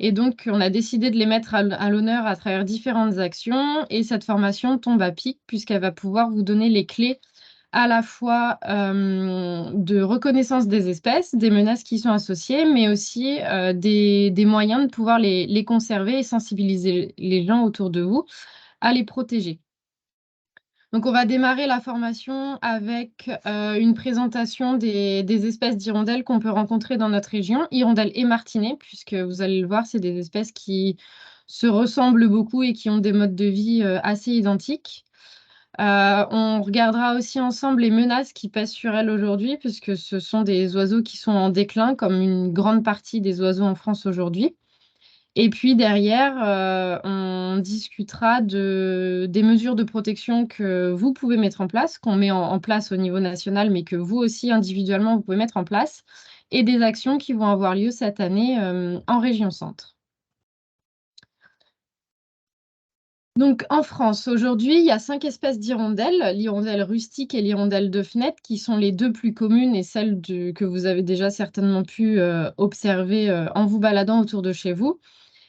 Et donc, on a décidé de les mettre à l'honneur à travers différentes actions. Et cette formation tombe à pic puisqu'elle va pouvoir vous donner les clés à la fois de reconnaissance des espèces, des menaces qui sont associées, mais aussi des moyens de pouvoir les conserver et sensibiliser les gens autour de vous à les protéger. Donc, on va démarrer la formation avec une présentation des espèces d'hirondelles qu'on peut rencontrer dans notre région, hirondelles et martinets, puisque vous allez le voir, c'est des espèces qui se ressemblent beaucoup et qui ont des modes de vie assez identiques. On regardera aussi ensemble les menaces qui pèsent sur elles aujourd'hui, puisque ce sont des oiseaux qui sont en déclin, comme une grande partie des oiseaux en France aujourd'hui. Et puis derrière, on discutera des mesures de protection que vous pouvez mettre en place, qu'on met en place au niveau national, mais que vous aussi, individuellement, vous pouvez mettre en place, et des actions qui vont avoir lieu cette année en région Centre. Donc, en France, aujourd'hui, il y a 5 espèces d'hirondelles, l'hirondelle rustique et l'hirondelle de fenêtre, qui sont les 2 plus communes et celles que vous avez déjà certainement pu observer en vous baladant autour de chez vous.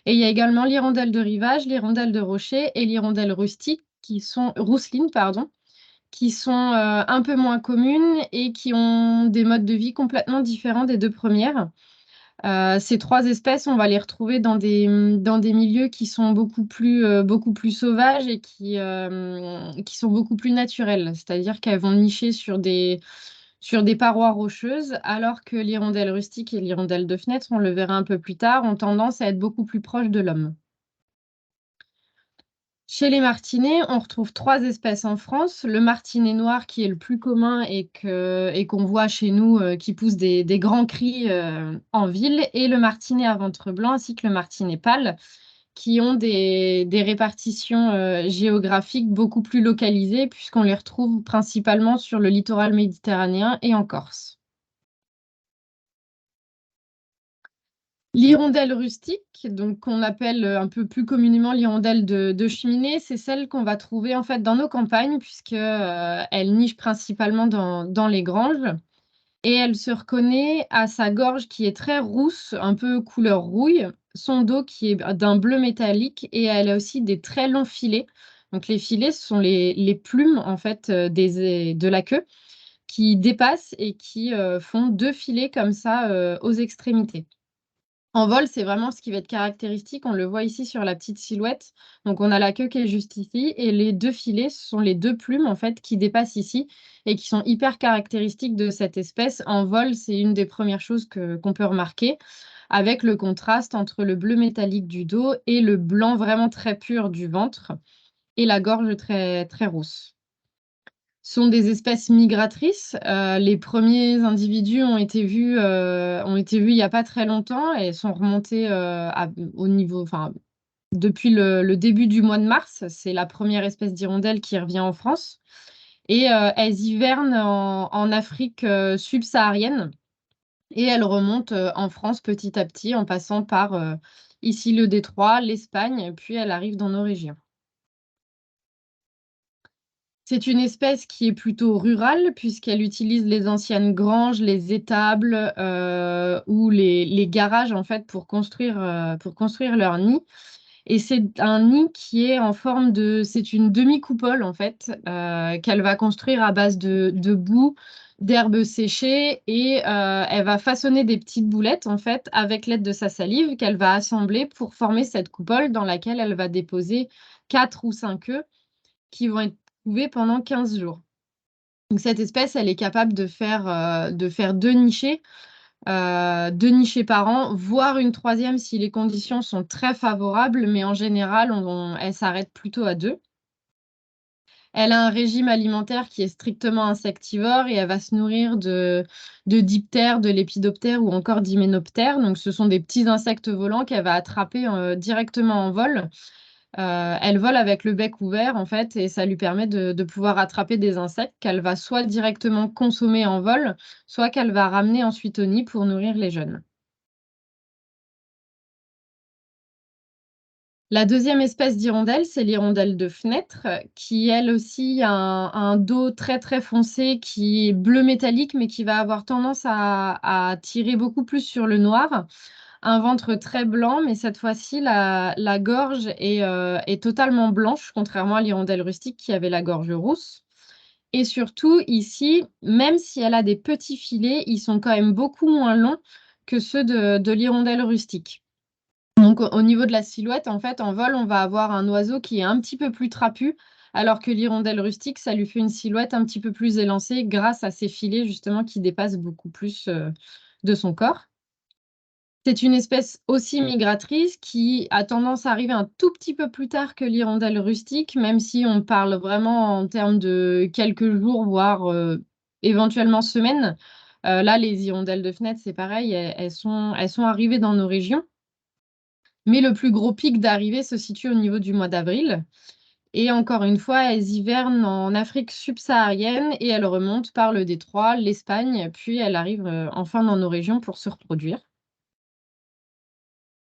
Et il y a également l'hirondelle de rivage, l'hirondelle de rocher et l'hirondelle rustique, rousseline, pardon, qui sont un peu moins communes et qui ont des modes de vie complètement différents des 2 premières. Ces 3 espèces, on va les retrouver dans des milieux qui sont beaucoup plus sauvages et qui sont beaucoup plus naturels. C'est-à-dire qu'elles vont nicher sur des parois rocheuses, alors que l'hirondelle rustique et l'hirondelle de fenêtre, on le verra un peu plus tard, ont tendance à être beaucoup plus proches de l'homme. Chez les martinets, on retrouve 3 espèces en France. Le martinet noir qui est le plus commun et qu'on voit chez nous, qui pousse des grands cris en ville, et le martinet à ventre blanc ainsi que le martinet pâle qui ont des répartitions géographiques beaucoup plus localisées puisqu'on les retrouve principalement sur le littoral méditerranéen et en Corse. L'hirondelle rustique, donc qu'on appelle un peu plus communément l'hirondelle de cheminée, c'est celle qu'on va trouver en fait dans nos campagnes puisque elle niche principalement dans les granges et elle se reconnaît à sa gorge qui est très rousse, un peu couleur rouille, son dos qui est d'un bleu métallique et elle a aussi des très longs filets. Donc les filets, ce sont les plumes en fait de la queue qui dépassent et qui font 2 filets comme ça aux extrémités. En vol, c'est vraiment ce qui va être caractéristique. On le voit ici sur la petite silhouette. Donc, on a la queue qui est juste ici et les 2 filets, ce sont les 2 plumes en fait qui dépassent ici et qui sont hyper caractéristiques de cette espèce. En vol, c'est une des premières choses qu'on peut remarquer avec le contraste entre le bleu métallique du dos et le blanc vraiment très pur du ventre et la gorge très, très rousse. Sont des espèces migratrices. Les premiers individus ont été vus il y a pas très longtemps et sont remontés, au niveau enfin, depuis le début du mois de mars. C'est la première espèce d'hirondelle qui revient en France et elles hivernent en Afrique, subsaharienne et elles remontent, en France petit à petit en passant par, ici le détroit, l'Espagne, puis elles arrivent dans nos régions. C'est une espèce qui est plutôt rurale puisqu'elle utilise les anciennes granges, les étables, ou les garages en fait pour construire leur nid et c'est un nid qui est en forme c'est une demi-coupole en fait, qu'elle va construire à base de boue, d'herbes séchées et elle va façonner des petites boulettes en fait avec l'aide de sa salive qu'elle va assembler pour former cette coupole dans laquelle elle va déposer 4 ou 5 œufs qui vont être couvés pendant 15 jours. Donc cette espèce, elle est capable de faire 2 nichées par an, voire une troisième si les conditions sont très favorables, mais en général, elle s'arrête plutôt à 2. Elle a un régime alimentaire qui est strictement insectivore et elle va se nourrir de diptères, de lépidoptères ou encore d'hyménoptères. Donc ce sont des petits insectes volants qu'elle va attraper, directement en vol. Elle vole avec le bec ouvert en fait et ça lui permet de pouvoir attraper des insectes qu'elle va soit directement consommer en vol, soit qu'elle va ramener ensuite au nid pour nourrir les jeunes. La deuxième espèce d'hirondelle, c'est l'hirondelle de fenêtre, qui elle aussi a un dos très, très foncé qui est bleu métallique, mais qui va avoir tendance à tirer beaucoup plus sur le noir. un ventre très blanc, mais cette fois-ci, la gorge est totalement blanche, contrairement à l'hirondelle rustique qui avait la gorge rousse. Et surtout, ici, même si elle a des petits filets, ils sont quand même beaucoup moins longs que ceux de l'hirondelle rustique. Donc, au niveau de la silhouette, en fait, en vol, on va avoir un oiseau qui est un petit peu plus trapu, alors que l'hirondelle rustique, ça lui fait une silhouette un petit peu plus élancée grâce à ses filets, justement, qui dépassent beaucoup plus de son corps. C'est une espèce aussi migratrice qui a tendance à arriver un tout petit peu plus tard que l'hirondelle rustique, même si on parle vraiment en termes de quelques jours, voire éventuellement semaines. Là, les hirondelles de fenêtre, c'est pareil, elles sont arrivées dans nos régions. Mais le plus gros pic d'arrivée se situe au niveau du mois d'avril. Et encore une fois, elles hivernent en Afrique subsaharienne et elles remontent par le détroit, l'Espagne, puis elles arrivent enfin dans nos régions pour se reproduire.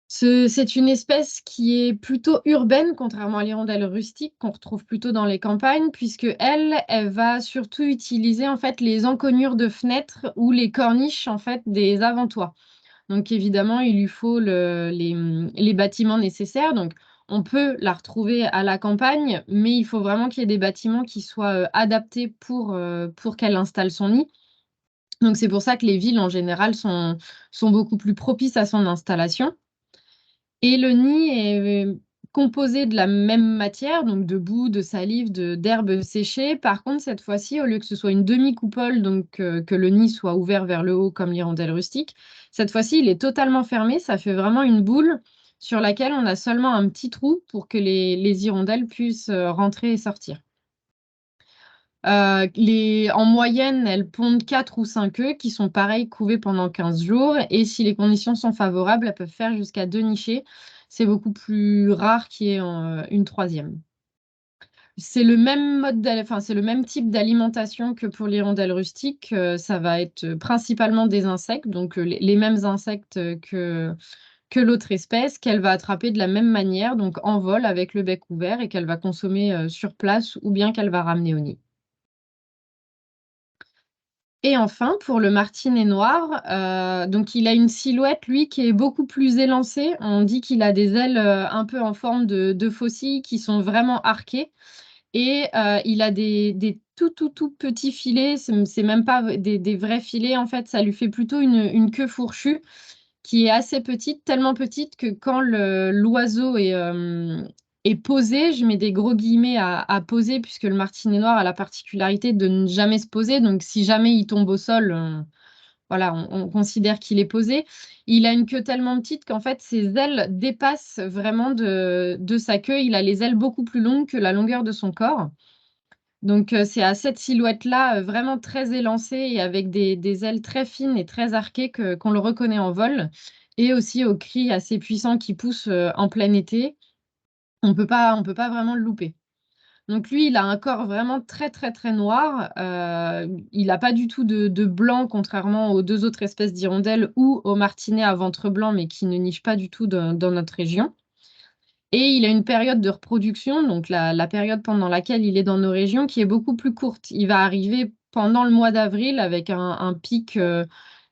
C'est une espèce qui est plutôt urbaine, contrairement à l'hirondelle rustique qu'on retrouve plutôt dans les campagnes, puisque elle va surtout utiliser en fait les encoignures de fenêtres ou les corniches en fait des avant-toits. Donc évidemment, il lui faut les bâtiments nécessaires. Donc on peut la retrouver à la campagne, mais il faut vraiment qu'il y ait des bâtiments qui soient adaptés pour qu'elle installe son nid. Donc c'est pour ça que les villes en général sont beaucoup plus propices à son installation. Et le nid est composé de la même matière, donc de boue, de salive, d'herbes séchées. Par contre, cette fois-ci, au lieu que ce soit une demi-coupole, donc que le nid soit ouvert vers le haut comme l'hirondelle rustique, cette fois-ci, il est totalement fermé. Ça fait vraiment une boule sur laquelle on a seulement un petit trou pour que les hirondelles puissent rentrer et sortir. En moyenne, elles pondent 4 ou 5 œufs qui sont pareils couvés pendant 15 jours et si les conditions sont favorables, elles peuvent faire jusqu'à 2 nichés. C'est beaucoup plus rare qu'il y ait une troisième. C'est le même enfin, c'est le même type d'alimentation que pour l'hirondelle rustique. Ça va être principalement des insectes, donc les mêmes insectes que l'autre espèce, qu'elle va attraper de la même manière, donc en vol avec le bec ouvert et qu'elle va consommer sur place ou bien qu'elle va ramener au nid. Et enfin, pour le martinet noir, donc il a une silhouette, lui, qui est beaucoup plus élancée. On dit qu'il a des ailes, un peu en forme de faucille qui sont vraiment arquées et il a des tout petits filets. C'est même pas des vrais filets, en fait, ça lui fait plutôt une queue fourchue qui est assez petite, tellement petite que quand l'oiseau est posé, je mets des gros guillemets à poser, puisque le martinet noir a la particularité de ne jamais se poser. Donc, si jamais il tombe au sol, voilà, on considère qu'il est posé. Il a une queue tellement petite qu'en fait, ses ailes dépassent vraiment de sa queue. Il a les ailes beaucoup plus longues que la longueur de son corps. Donc, c'est à cette silhouette-là, vraiment très élancée et avec des ailes très fines et très arquées qu'on le reconnaît en vol et aussi au cri assez puissant qui pousse, en plein été. On peut pas vraiment le louper. Donc lui, il a un corps vraiment très, très, très noir. Il a pas du tout de blanc, contrairement aux 2 autres espèces d'hirondelles ou aux martinets à ventre blanc, mais qui ne nichent pas du tout dans notre région. Et il a une période de reproduction, donc la période pendant laquelle il est dans nos régions, qui est beaucoup plus courte. Il va arriver pendant le mois d'avril avec un pic.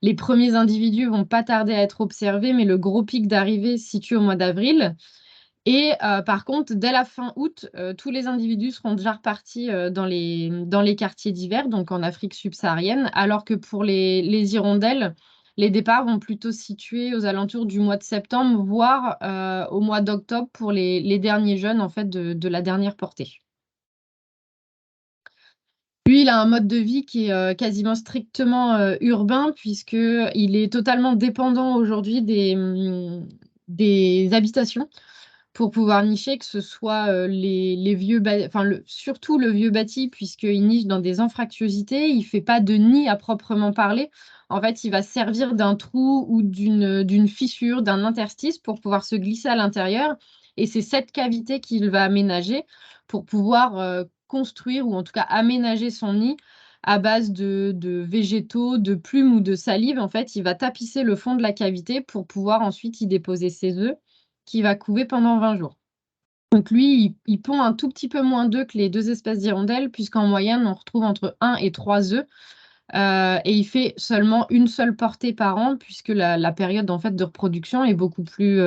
Les premiers individus vont pas tarder à être observés, mais le gros pic d'arrivée se situe au mois d'avril. Et par contre, dès la fin août, tous les individus seront déjà repartis dans les quartiers d'hiver, donc en Afrique subsaharienne, alors que pour les hirondelles, les départs vont plutôt se situer aux alentours du mois de septembre, voire au mois d'octobre pour les derniers jeunes en fait, de la dernière portée. Lui, il a un mode de vie qui est quasiment strictement urbain, puisqu'il est totalement dépendant aujourd'hui des habitations pour pouvoir nicher, que ce soit les vieux enfin surtout le vieux bâti, puisqu'il niche dans des anfractuosités. Il ne fait pas de nid à proprement parler. En fait, il va servir d'un trou ou d'une fissure, d'un interstice pour pouvoir se glisser à l'intérieur. Et c'est cette cavité qu'il va aménager pour pouvoir construire ou en tout cas aménager son nid à base de végétaux, de plumes ou de salive. En fait, il va tapisser le fond de la cavité pour pouvoir ensuite y déposer ses œufs qui va couver pendant 20 jours. Donc lui, il pond un tout petit peu moins d'œufs que les 2 espèces d'hirondelles, puisqu'en moyenne, on retrouve entre 1 et 3 œufs Et il fait seulement une seule portée par an puisque la période en fait de reproduction est beaucoup plus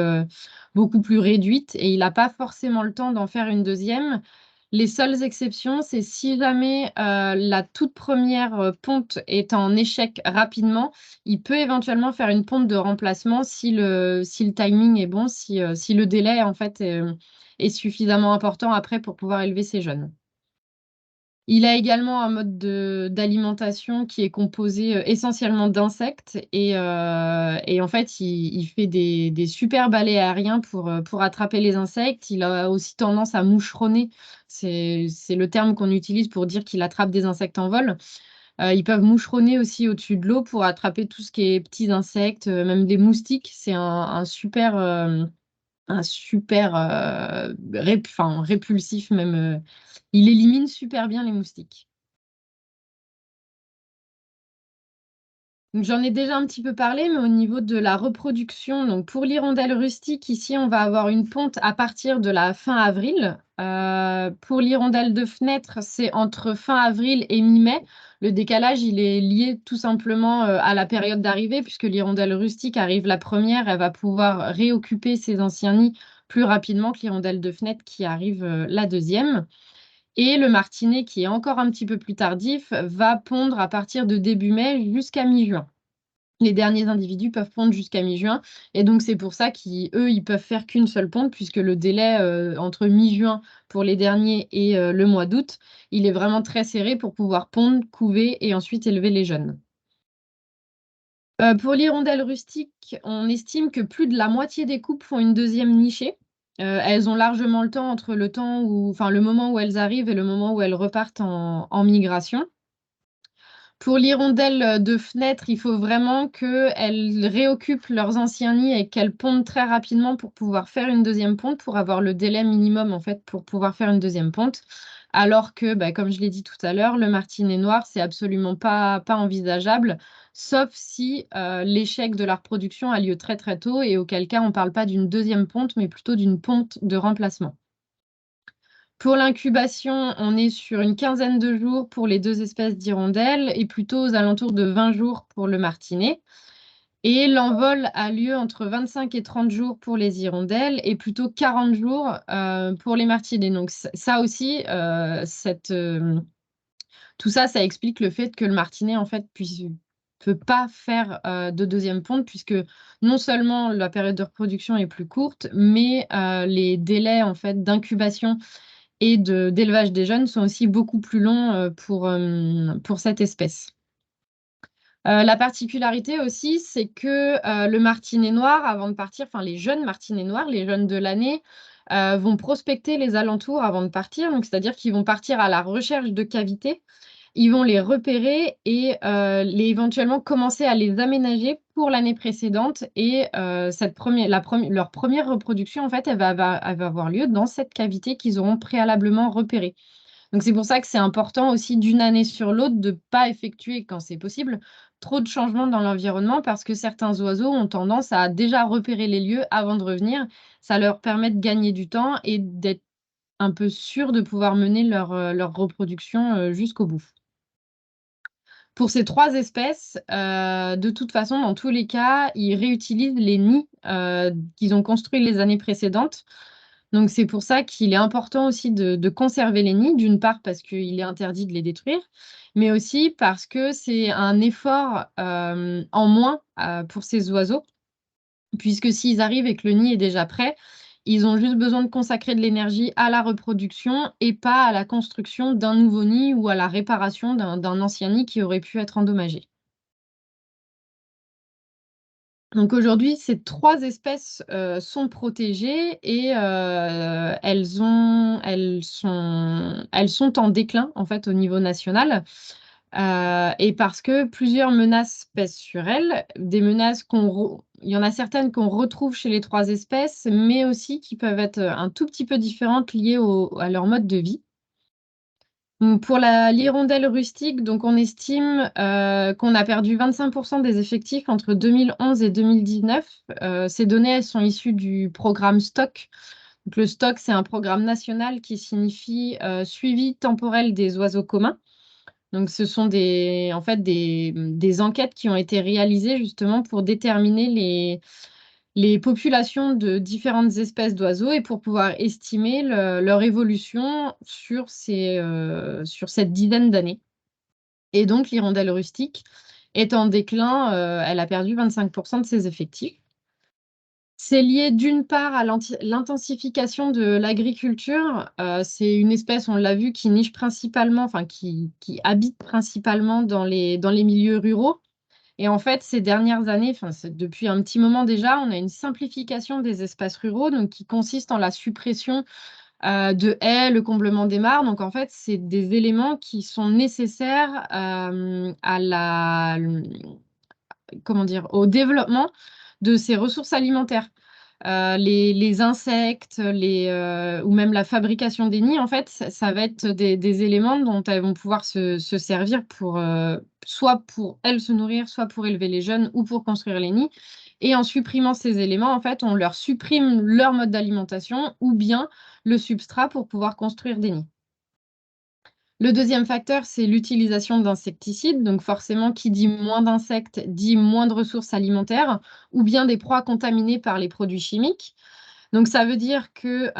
réduite et il n'a pas forcément le temps d'en faire une deuxième. Les seules exceptions, c'est si jamais la toute première ponte est en échec rapidement, il peut éventuellement faire une ponte de remplacement si le timing est bon, si le délai en fait est suffisamment important après pour pouvoir élever ses jeunes. Il a également un mode d'alimentation qui est composé essentiellement d'insectes et en fait, il fait des super balais aériens pour attraper les insectes. Il a aussi tendance à moucheronner. C'est le terme qu'on utilise pour dire qu'il attrape des insectes en vol. Ils peuvent moucheronner aussi au-dessus de l'eau pour attraper tout ce qui est petits insectes, même des moustiques. C'est un super enfin, répulsif même. Il élimine super bien les moustiques. Donc, j'en ai déjà un petit peu parlé, mais au niveau de la reproduction, donc pour l'hirondelle rustique, ici, on va avoir une ponte à partir de la fin avril. Pour l'hirondelle de fenêtre, c'est entre fin avril et mi-mai. Le décalage, il est lié tout simplement à la période d'arrivée, puisque l'hirondelle rustique arrive la première, elle va pouvoir réoccuper ses anciens nids plus rapidement que l'hirondelle de fenêtre qui arrive la deuxième. Et le martinet, qui est encore un petit peu plus tardif, va pondre à partir de début mai jusqu'à mi-juin. Les derniers individus peuvent pondre jusqu'à mi-juin. Et donc, c'est pour ça qu'eux, ils peuvent faire qu'une seule ponte, puisque le délai entre mi-juin pour les derniers et le mois d'août, il est vraiment très serré pour pouvoir pondre, couver et ensuite élever les jeunes. Pour l'hirondelle rustique, on estime que plus de la moitié des couples font une deuxième nichée. Elles ont largement le temps entre le moment où elles arrivent et le moment où elles repartent en migration. Pour l'hirondelle de fenêtre, il faut vraiment qu'elles réoccupent leurs anciens nids et qu'elles pondent très rapidement pour pouvoir faire une deuxième ponte, pour avoir le délai minimum en fait pour pouvoir faire une deuxième ponte. Alors que, bah, comme je l'ai dit tout à l'heure, le martinet noir, c'est absolument pas envisageable, sauf si l'échec de la reproduction a lieu très très tôt et auquel cas on ne parle pas d'une deuxième ponte, mais plutôt d'une ponte de remplacement. Pour l'incubation, on est sur une quinzaine de jours pour les deux espèces d'hirondelles et plutôt aux alentours de 20 jours pour le martinet. Et l'envol a lieu entre 25 et 30 jours pour les hirondelles et plutôt 40 jours pour les martinets. Donc ça aussi, tout ça, ça explique le fait que le martinet, en fait, peut pas faire de deuxième ponte puisque non seulement la période de reproduction est plus courte, mais les délais en fait d'incubation et d'élevage des jeunes sont aussi beaucoup plus longs pour cette espèce. La particularité aussi, c'est que le martinet noir, avant de partir, enfin les jeunes martinets noirs, les jeunes de l'année, vont prospecter les alentours avant de partir. Donc, c'est-à-dire qu'ils vont partir à la recherche de cavités. Ils vont les repérer et éventuellement commencer à les aménager pour l'année précédente. Et leur première reproduction, en fait, elle va avoir lieu dans cette cavité qu'ils auront préalablement repérée. Donc c'est pour ça que c'est important aussi d'une année sur l'autre de ne pas effectuer, quand c'est possible, trop de changements dans l'environnement parce que certains oiseaux ont tendance à déjà repérer les lieux avant de revenir. Ça leur permet de gagner du temps et d'être un peu sûrs de pouvoir mener leur reproduction jusqu'au bout. Pour ces 3 espèces, de toute façon, dans tous les cas, ils réutilisent les nids qu'ils ont construits les années précédentes. Donc c'est pour ça qu'il est important aussi de conserver les nids, d'une part parce qu'il est interdit de les détruire, mais aussi parce que c'est un effort en moins pour ces oiseaux, puisque s'ils arrivent et que le nid est déjà prêt, ils ont juste besoin de consacrer de l'énergie à la reproduction et pas à la construction d'un nouveau nid ou à la réparation d'un ancien nid qui aurait pu être endommagé. Donc aujourd'hui, ces 3 espèces, sont protégées et elles sont en déclin, en fait, au niveau national, et parce que plusieurs menaces pèsent sur elles. Des menaces il y en a certaines qu'on retrouve chez les 3 espèces, mais aussi qui peuvent être, un tout petit peu différentes liées à leur mode de vie. Mmh, pour l'hirondelle rustique, donc on estime, qu'on a perdu 25 des effectifs entre 2011 et 2019. Ces données, elles sont issues du programme STOC. Donc le STOC, c'est un programme national qui signifie, Suivi temporel des oiseaux communs. Donc, ce sont en fait, des enquêtes qui ont été réalisées justement pour déterminer les populations de différentes espèces d'oiseaux et pour pouvoir estimer leur évolution sur cette dizaine d'années. Et donc, l'hirondelle rustique est en déclin, elle a perdu 25% de ses effectifs. C'est lié d'une part à l'intensification de l'agriculture. C'est une espèce, on l'a vu, qui niche principalement, enfin qui habite principalement dans les milieux ruraux. Et en fait, ces dernières années, enfin, depuis un petit moment déjà, on a une simplification des espaces ruraux, donc qui consiste en la suppression de haies, le comblement des mares. Donc en fait, c'est des éléments qui sont nécessaires à comment dire, au développement de ces ressources alimentaires. Les insectes, ou même la fabrication des nids, en fait, ça va être des éléments dont elles vont pouvoir se servir pour, soit pour elles se nourrir, soit pour élever les jeunes ou pour construire les nids. Et en supprimant ces éléments, en fait, on leur supprime leur mode d'alimentation ou bien le substrat pour pouvoir construire des nids. Le deuxième facteur, c'est l'utilisation d'insecticides. Donc forcément, qui dit moins d'insectes, dit moins de ressources alimentaires ou bien des proies contaminées par les produits chimiques. Donc ça veut dire que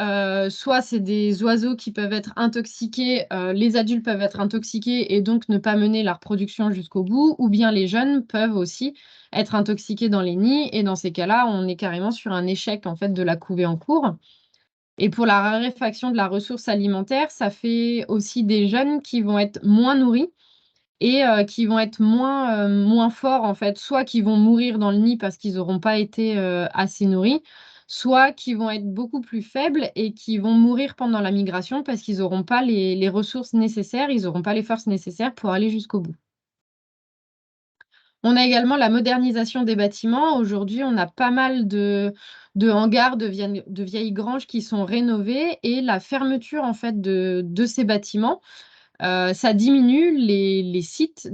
soit c'est des oiseaux qui peuvent être intoxiqués, les adultes peuvent être intoxiqués et donc ne pas mener leur production jusqu'au bout, ou bien les jeunes peuvent aussi être intoxiqués dans les nids et dans ces cas-là, on est carrément sur un échec en fait de la couvée en cours. Et pour la raréfaction de la ressource alimentaire, ça fait aussi des jeunes qui vont être moins nourris et qui vont être moins forts, en fait. Soit qui vont mourir dans le nid parce qu'ils n'auront pas été assez nourris, soit qui vont être beaucoup plus faibles et qui vont mourir pendant la migration parce qu'ils n'auront pas les ressources nécessaires, ils n'auront pas les forces nécessaires pour aller jusqu'au bout. On a également la modernisation des bâtiments. Aujourd'hui, on a pas mal de hangars, de vieilles granges qui sont rénovées et la fermeture en fait de ces bâtiments, ça diminue les sites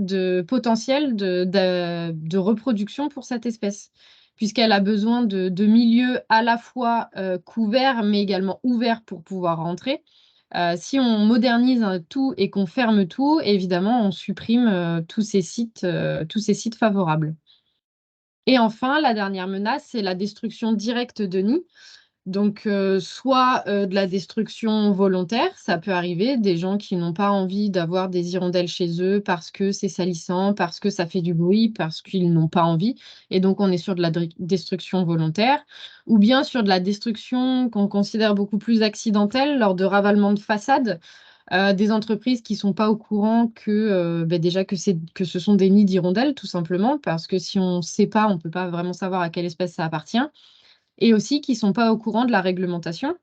potentiels de reproduction pour cette espèce, puisqu'elle a besoin de milieux à la fois couverts mais également ouverts pour pouvoir rentrer. Si on modernise tout et qu'on ferme tout, évidemment, on supprime tous ces sites favorables. Et enfin, la dernière menace, c'est la destruction directe de nids. Donc, soit de la destruction volontaire, ça peut arriver, des gens qui n'ont pas envie d'avoir des hirondelles chez eux parce que c'est salissant, parce que ça fait du bruit, parce qu'ils n'ont pas envie. Et donc, on est sur de la destruction volontaire, ou bien sur de la destruction qu'on considère beaucoup plus accidentelle lors de ravalements de façade. Des entreprises qui ne sont pas au courant déjà que ce sont des nids d'hirondelles, tout simplement, parce que si on ne sait pas, on ne peut pas vraiment savoir à quelle espèce ça appartient et aussi qui ne sont pas au courant de la réglementation,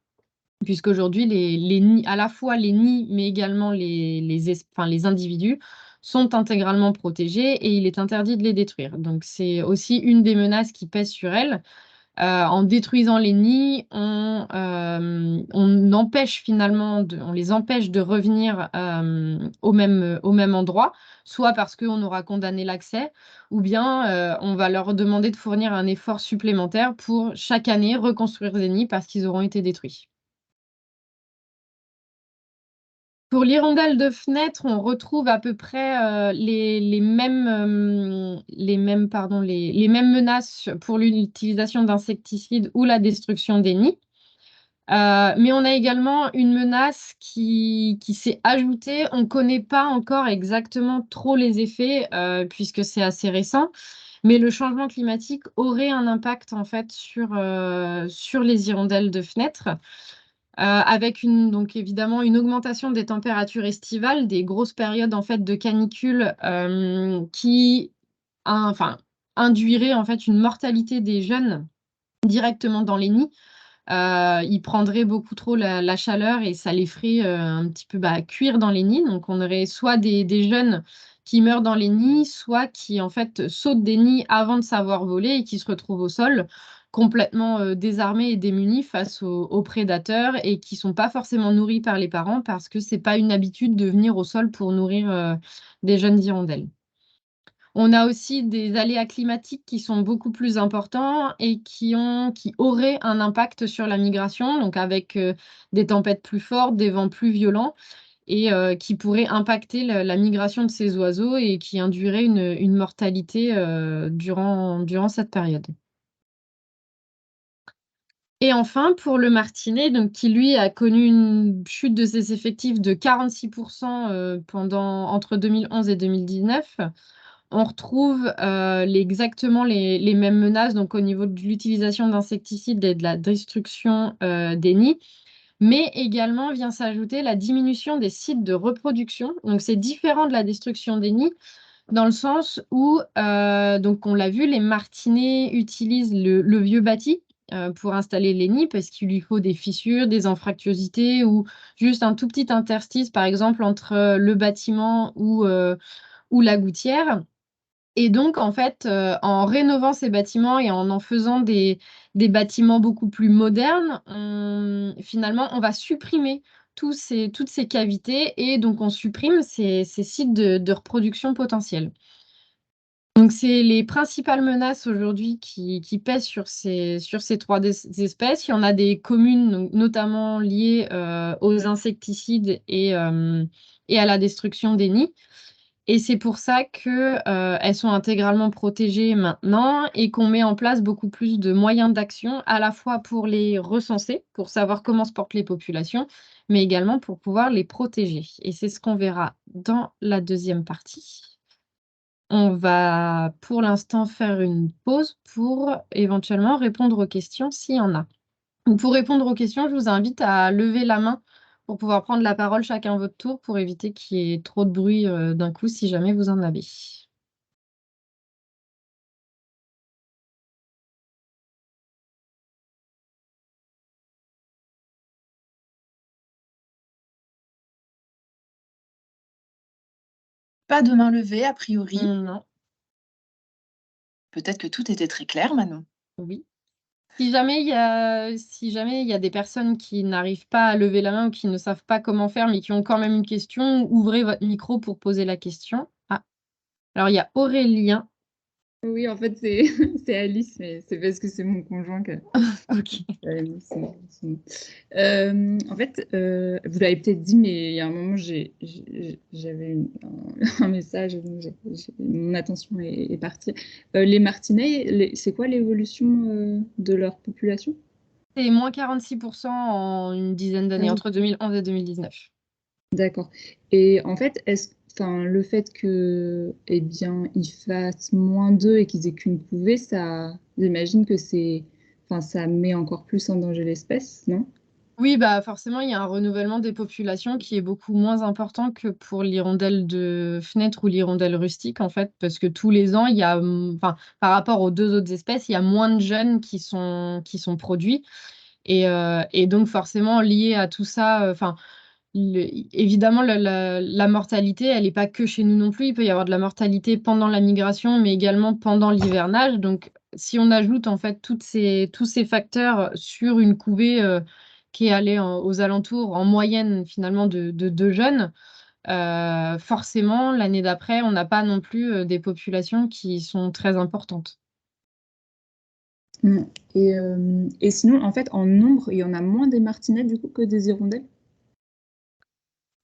puisqu'aujourd'hui, les nids, à la fois les nids, mais également les individus, sont intégralement protégés et il est interdit de les détruire. Donc, c'est aussi une des menaces qui pèsent sur elles. En détruisant les nids, on empêche finalement, on les empêche de revenir au même endroit, soit parce qu'on aura condamné l'accès, ou bien on va leur demander de fournir un effort supplémentaire pour chaque année reconstruire des nids parce qu'ils auront été détruits. Pour l'hirondelle de fenêtre, on retrouve à peu près les mêmes menaces pour l'utilisation d'insecticides ou la destruction des nids. Mais on a également une menace qui s'est ajoutée. On ne connaît pas encore exactement trop les effets puisque c'est assez récent, mais le changement climatique aurait un impact en fait sur les hirondelles de fenêtre. Avec donc évidemment une augmentation des températures estivales, des grosses périodes en fait de canicule qui enfin, induirait en fait une mortalité des jeunes directement dans les nids. Ils prendraient beaucoup trop la chaleur et ça les ferait un petit peu cuire dans les nids. Donc on aurait soit des jeunes qui meurent dans les nids, soit qui en fait sautent des nids avant de savoir voler et qui se retrouvent au sol complètement désarmés et démunis face aux prédateurs et qui sont pas forcément nourris par les parents parce que c'est pas une habitude de venir au sol pour nourrir des jeunes hirondelles. On a aussi des aléas climatiques qui sont beaucoup plus importants et qui auraient un impact sur la migration, donc avec des tempêtes plus fortes, des vents plus violents. et qui pourrait impacter la migration de ces oiseaux et qui induirait une mortalité durant cette période. Et enfin, pour le martinet, donc, qui lui a connu une chute de ses effectifs de 46% entre 2011 et 2019, on retrouve exactement les mêmes menaces donc, au niveau de l'utilisation d'insecticides et de la destruction des nids. Mais également vient s'ajouter la diminution des sites de reproduction. Donc, c'est différent de la destruction des nids, dans le sens où, donc on l'a vu, les martinets utilisent le vieux bâti pour installer les nids parce qu'il lui faut des fissures, des anfractuosités ou juste un tout petit interstice, par exemple, entre le bâtiment ou la gouttière. Et donc, en fait, en rénovant ces bâtiments et en faisant des bâtiments beaucoup plus modernes, finalement, on va supprimer toutes ces cavités et donc on supprime ces sites de reproduction potentiels. Donc, c'est les principales menaces aujourd'hui qui pèsent sur ces trois espèces. Il y en a des communes, donc, notamment liées aux insecticides et à la destruction des nids. Et c'est pour ça qu'elles sont intégralement protégées maintenant et qu'on met en place beaucoup plus de moyens d'action, à la fois pour les recenser, pour savoir comment se portent les populations, mais également pour pouvoir les protéger. Et c'est ce qu'on verra dans la deuxième partie. On va pour l'instant faire une pause pour éventuellement répondre aux questions s'il y en a. Donc, pour répondre aux questions, je vous invite à lever la main pour pouvoir prendre la parole chacun à votre tour pour éviter qu'il y ait trop de bruit d'un coup si jamais vous en avez. Pas de main levée, a priori. Non, Peut-être que tout était très clair, Manon. oui. Si jamais il y a des personnes qui n'arrivent pas à lever la main ou qui ne savent pas comment faire, mais qui ont quand même une question, ouvrez votre micro pour poser la question. Ah, alors il y a Aurélien. Oui, en fait, c'est c'est Alice, mais c'est parce que c'est mon conjoint que Ok. En fait, vous l'avez peut-être dit, mais il y a un moment, j'avais un message, donc mon attention est partie. Les martinets, c'est quoi l'évolution de leur population? C'est moins 46% en une dizaine Ah d'années, oui, entre 2011 et 2019. d'accord. Et en fait, enfin, le fait que, eh bien, ils fassent moins d'œufs et qu'ils aient qu'une couvée, j'imagine que enfin, ça met encore plus en danger l'espèce, non? Oui, bah forcément, il y a un renouvellement des populations qui est beaucoup moins important que pour l'hirondelle de fenêtre ou l'hirondelle rustique, en fait, parce que tous les ans, il y a, enfin, par rapport aux deux autres espèces, il y a moins de jeunes qui sont produits. Et donc, forcément, lié à tout ça, enfin, évidemment, la mortalité, elle n'est pas que chez nous non plus. Il peut y avoir de la mortalité pendant la migration, mais également pendant l'hivernage. Donc, si on ajoute en fait tous ces facteurs sur une couvée qui est allée aux alentours en moyenne finalement de 2 jeunes, forcément, l'année d'après, on n'a pas non plus des populations qui sont très importantes. Mm. Et sinon, en fait, en nombre, il y en a moins des martinets du coup que des hirondelles?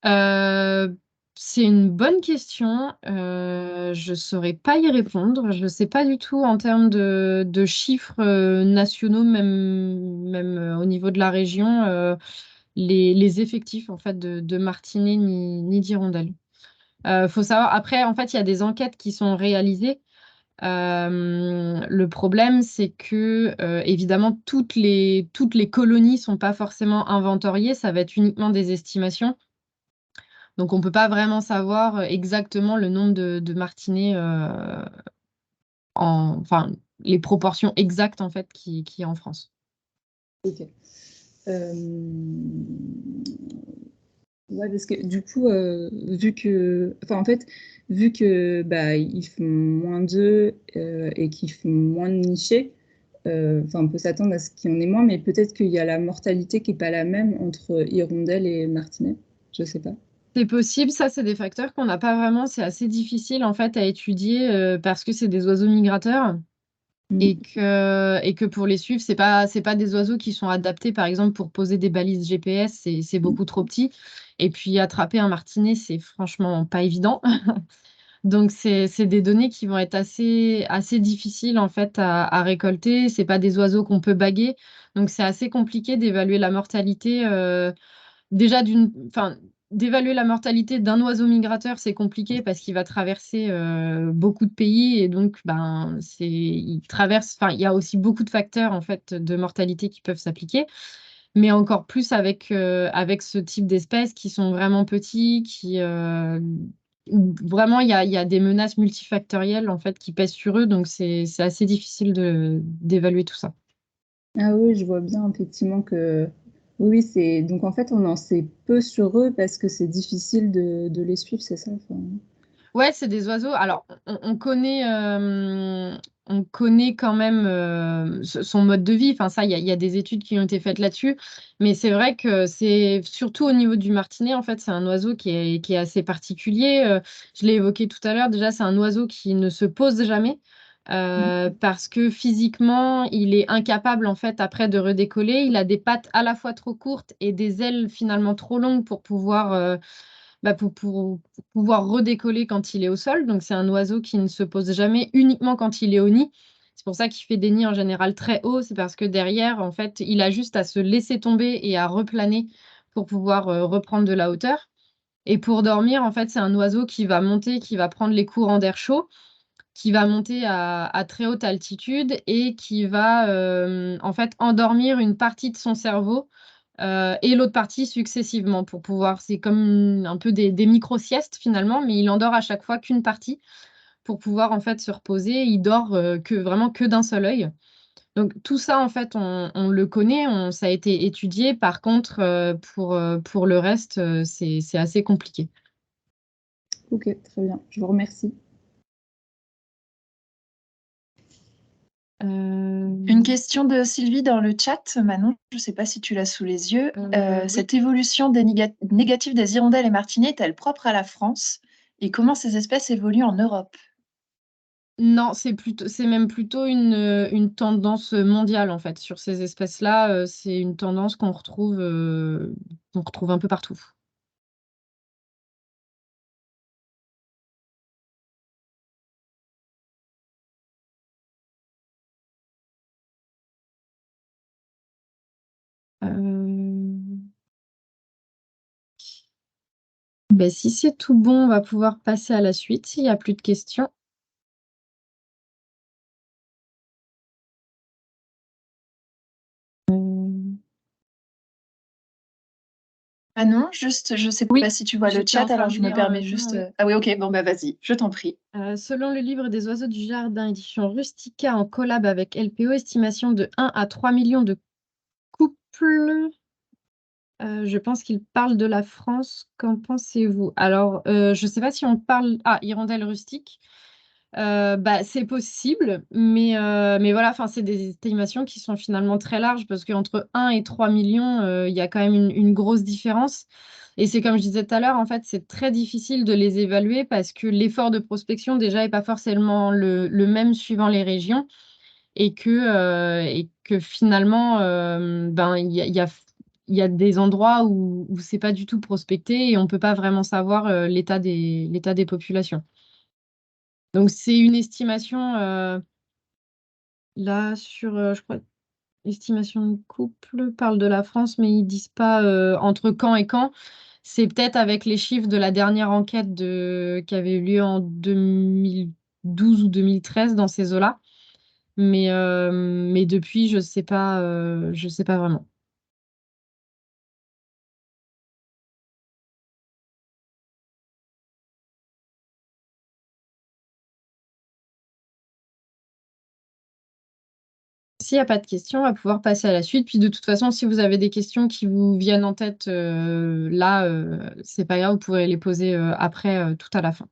Euh, c'est une bonne question. Je ne saurais pas y répondre. Je ne sais pas du tout en termes de chiffres nationaux, même au niveau de la région, les effectifs en fait de martinets ni d'hirondelles. Faut savoir, après, en fait, il y a des enquêtes qui sont réalisées. Le problème, c'est que, évidemment, toutes les colonies ne sont pas forcément inventoriées. Ça va être uniquement des estimations. Donc, on ne peut pas vraiment savoir exactement le nombre de martinets, enfin, les proportions exactes en fait qui y a en France. Ok. Euh, Ouais, parce que du coup, en fait, vu que bah, ils font moins d'œufs et qu'ils font moins de nichés, enfin, on peut s'attendre à ce qu'il y en ait moins, mais peut-être qu'il y a la mortalité qui n'est pas la même entre hirondelle et martinet. Je sais pas. C'est possible, ça, c'est des facteurs qu'on n'a pas vraiment. C'est assez difficile en fait à étudier parce que c'est des oiseaux migrateurs. et que pour les suivre, c'est pas des oiseaux qui sont adaptés, par exemple, pour poser des balises GPS, c'est beaucoup trop petit. Et puis attraper un martinet, c'est franchement pas évident. Donc c'est des données qui vont être assez difficiles en fait à récolter. C'est pas des oiseaux qu'on peut baguer, donc c'est assez compliqué d'évaluer la mortalité. Déjà d'évaluer la mortalité d'un oiseau migrateur, c'est compliqué parce qu'il va traverser beaucoup de pays et donc il traverse. Enfin, il y a aussi beaucoup de facteurs en fait de mortalité qui peuvent s'appliquer, mais encore plus avec ce type d'espèces qui sont vraiment petits, où vraiment il y a des menaces multifactorielles en fait qui pèsent sur eux, donc c'est assez difficile d'évaluer tout ça. Ah oui, je vois bien effectivement que oui, c'est donc en fait on en sait peu sur eux parce que c'est difficile de les suivre, c'est ça? Enfin, Ouais, c'est des oiseaux. Alors, on connaît quand même son mode de vie. Enfin, ça, il y a des études qui ont été faites là-dessus. Mais c'est vrai que c'est surtout au niveau du martinet, en fait, c'est un oiseau qui est assez particulier. Je l'ai évoqué tout à l'heure. Déjà, c'est un oiseau qui ne se pose jamais. Parce que physiquement, il est incapable en fait après de redécoller. Il a des pattes à la fois trop courtes et des ailes finalement trop longues pour pour pouvoir redécoller quand il est au sol. Donc, c'est un oiseau qui ne se pose jamais uniquement quand il est au nid. C'est pour ça qu'il fait des nids en général très hauts. C'est parce que derrière, en fait, il a juste à se laisser tomber et à replaner pour pouvoir reprendre de la hauteur. Et pour dormir, en fait, c'est un oiseau qui va monter, qui va prendre les courants d'air chaud, qui va monter à très haute altitude et qui va en fait endormir une partie de son cerveau et l'autre partie successivement pour pouvoir. C'est comme un peu des micro-siestes finalement, mais il endort à chaque fois qu'une partie pour pouvoir en fait se reposer. Il dort vraiment que d'un seul œil. Donc tout ça en fait on le connaît, ça a été étudié. Par contre pour le reste c'est assez compliqué. OK, très bien, je vous remercie. Une question de Sylvie dans le chat, Manon, je ne sais pas si tu l'as sous les yeux. Oui. Cette évolution négative des hirondelles et martinets est-elle propre à la France? Et comment ces espèces évoluent en Europe? Non, c'est même plutôt une tendance mondiale en fait. Sur ces espèces-là, c'est une tendance qu'on retrouve un peu partout. Ben, si c'est tout bon, on va pouvoir passer à la suite s'il n'y a plus de questions. Manon, juste, je ne sais Oui, pas si tu vois le j'étais chat, en train alors de je me lire en permets même temps, juste. oui. Ah oui, ok, bon bah vas-y, je t'en prie. Selon le livre des oiseaux du jardin, édition Rustica en collab avec LPO, estimation de 1 à 3 millions de couples. Je pense qu'il parle de la France. Qu'en pensez-vous? Alors, je ne sais pas si on parle. Ah, hirondelle rustique. C'est possible, mais voilà, enfin, c'est des estimations qui sont finalement très larges parce qu'entre 1 et 3 millions, il y a quand même une grosse différence. Et c'est comme je disais tout à l'heure, en fait, c'est très difficile de les évaluer parce que l'effort de prospection déjà n'est pas forcément le même suivant les régions et que finalement, il y a des endroits où c'est pas du tout prospecté et on peut pas vraiment savoir l'état des populations. Donc, c'est une estimation, là, je crois, estimation de couple, parle de la France, mais ils disent pas entre quand et quand. C'est peut-être avec les chiffres de la dernière enquête qui avait eu lieu en 2012 ou 2013 dans ces eaux-là. Mais depuis, je sais pas vraiment. S'il n'y a pas de questions, on va pouvoir passer à la suite. Puis de toute façon, si vous avez des questions qui vous viennent en tête là, c'est pas grave, vous pourrez les poser après, tout à la fin.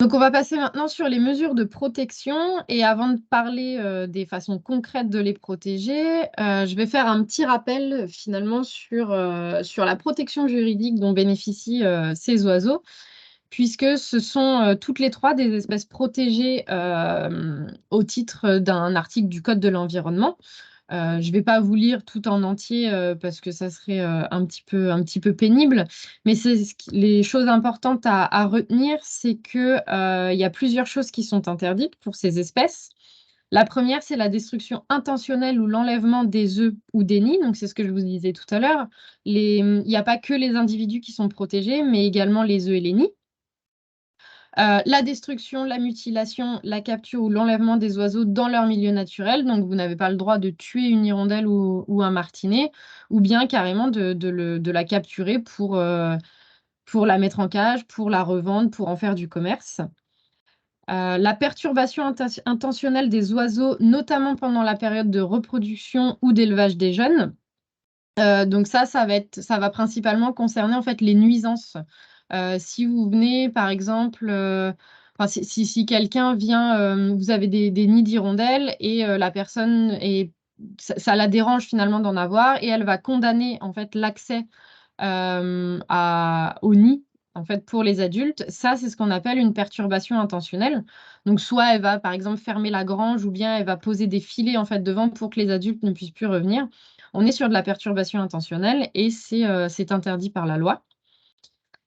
Donc, on va passer maintenant sur les mesures de protection. Et avant de parler des façons concrètes de les protéger, je vais faire un petit rappel finalement sur la protection juridique dont bénéficient ces oiseaux. puisque ce sont toutes les 3 des espèces protégées au titre d'un article du Code de l'environnement. Je ne vais pas vous lire tout en entier parce que ça serait un petit peu pénible, mais les choses importantes à retenir, c'est qu'il y a plusieurs choses qui sont interdites pour ces espèces. La première, c'est la destruction intentionnelle ou l'enlèvement des œufs ou des nids. Donc, c'est ce que je vous disais tout à l'heure. Il n'y a pas que les individus qui sont protégés, mais également les œufs et les nids. La destruction, la mutilation, la capture ou l'enlèvement des oiseaux dans leur milieu naturel. Donc, vous n'avez pas le droit de tuer une hirondelle ou un martinet, ou bien carrément de la capturer pour la mettre en cage, pour la revendre, pour en faire du commerce. La perturbation intentionnelle des oiseaux, notamment pendant la période de reproduction ou d'élevage des jeunes. Donc ça va principalement concerner en fait les nuisances. Si vous venez, par exemple, si quelqu'un vient, vous avez des nids d'hirondelles et la personne, ça la dérange finalement d'en avoir et elle va condamner en fait l'accès au nid en fait, pour les adultes. Ça, c'est ce qu'on appelle une perturbation intentionnelle. Donc, soit elle va, par exemple, fermer la grange ou bien elle va poser des filets en fait, devant pour que les adultes ne puissent plus revenir. On est sur de la perturbation intentionnelle et c'est interdit par la loi.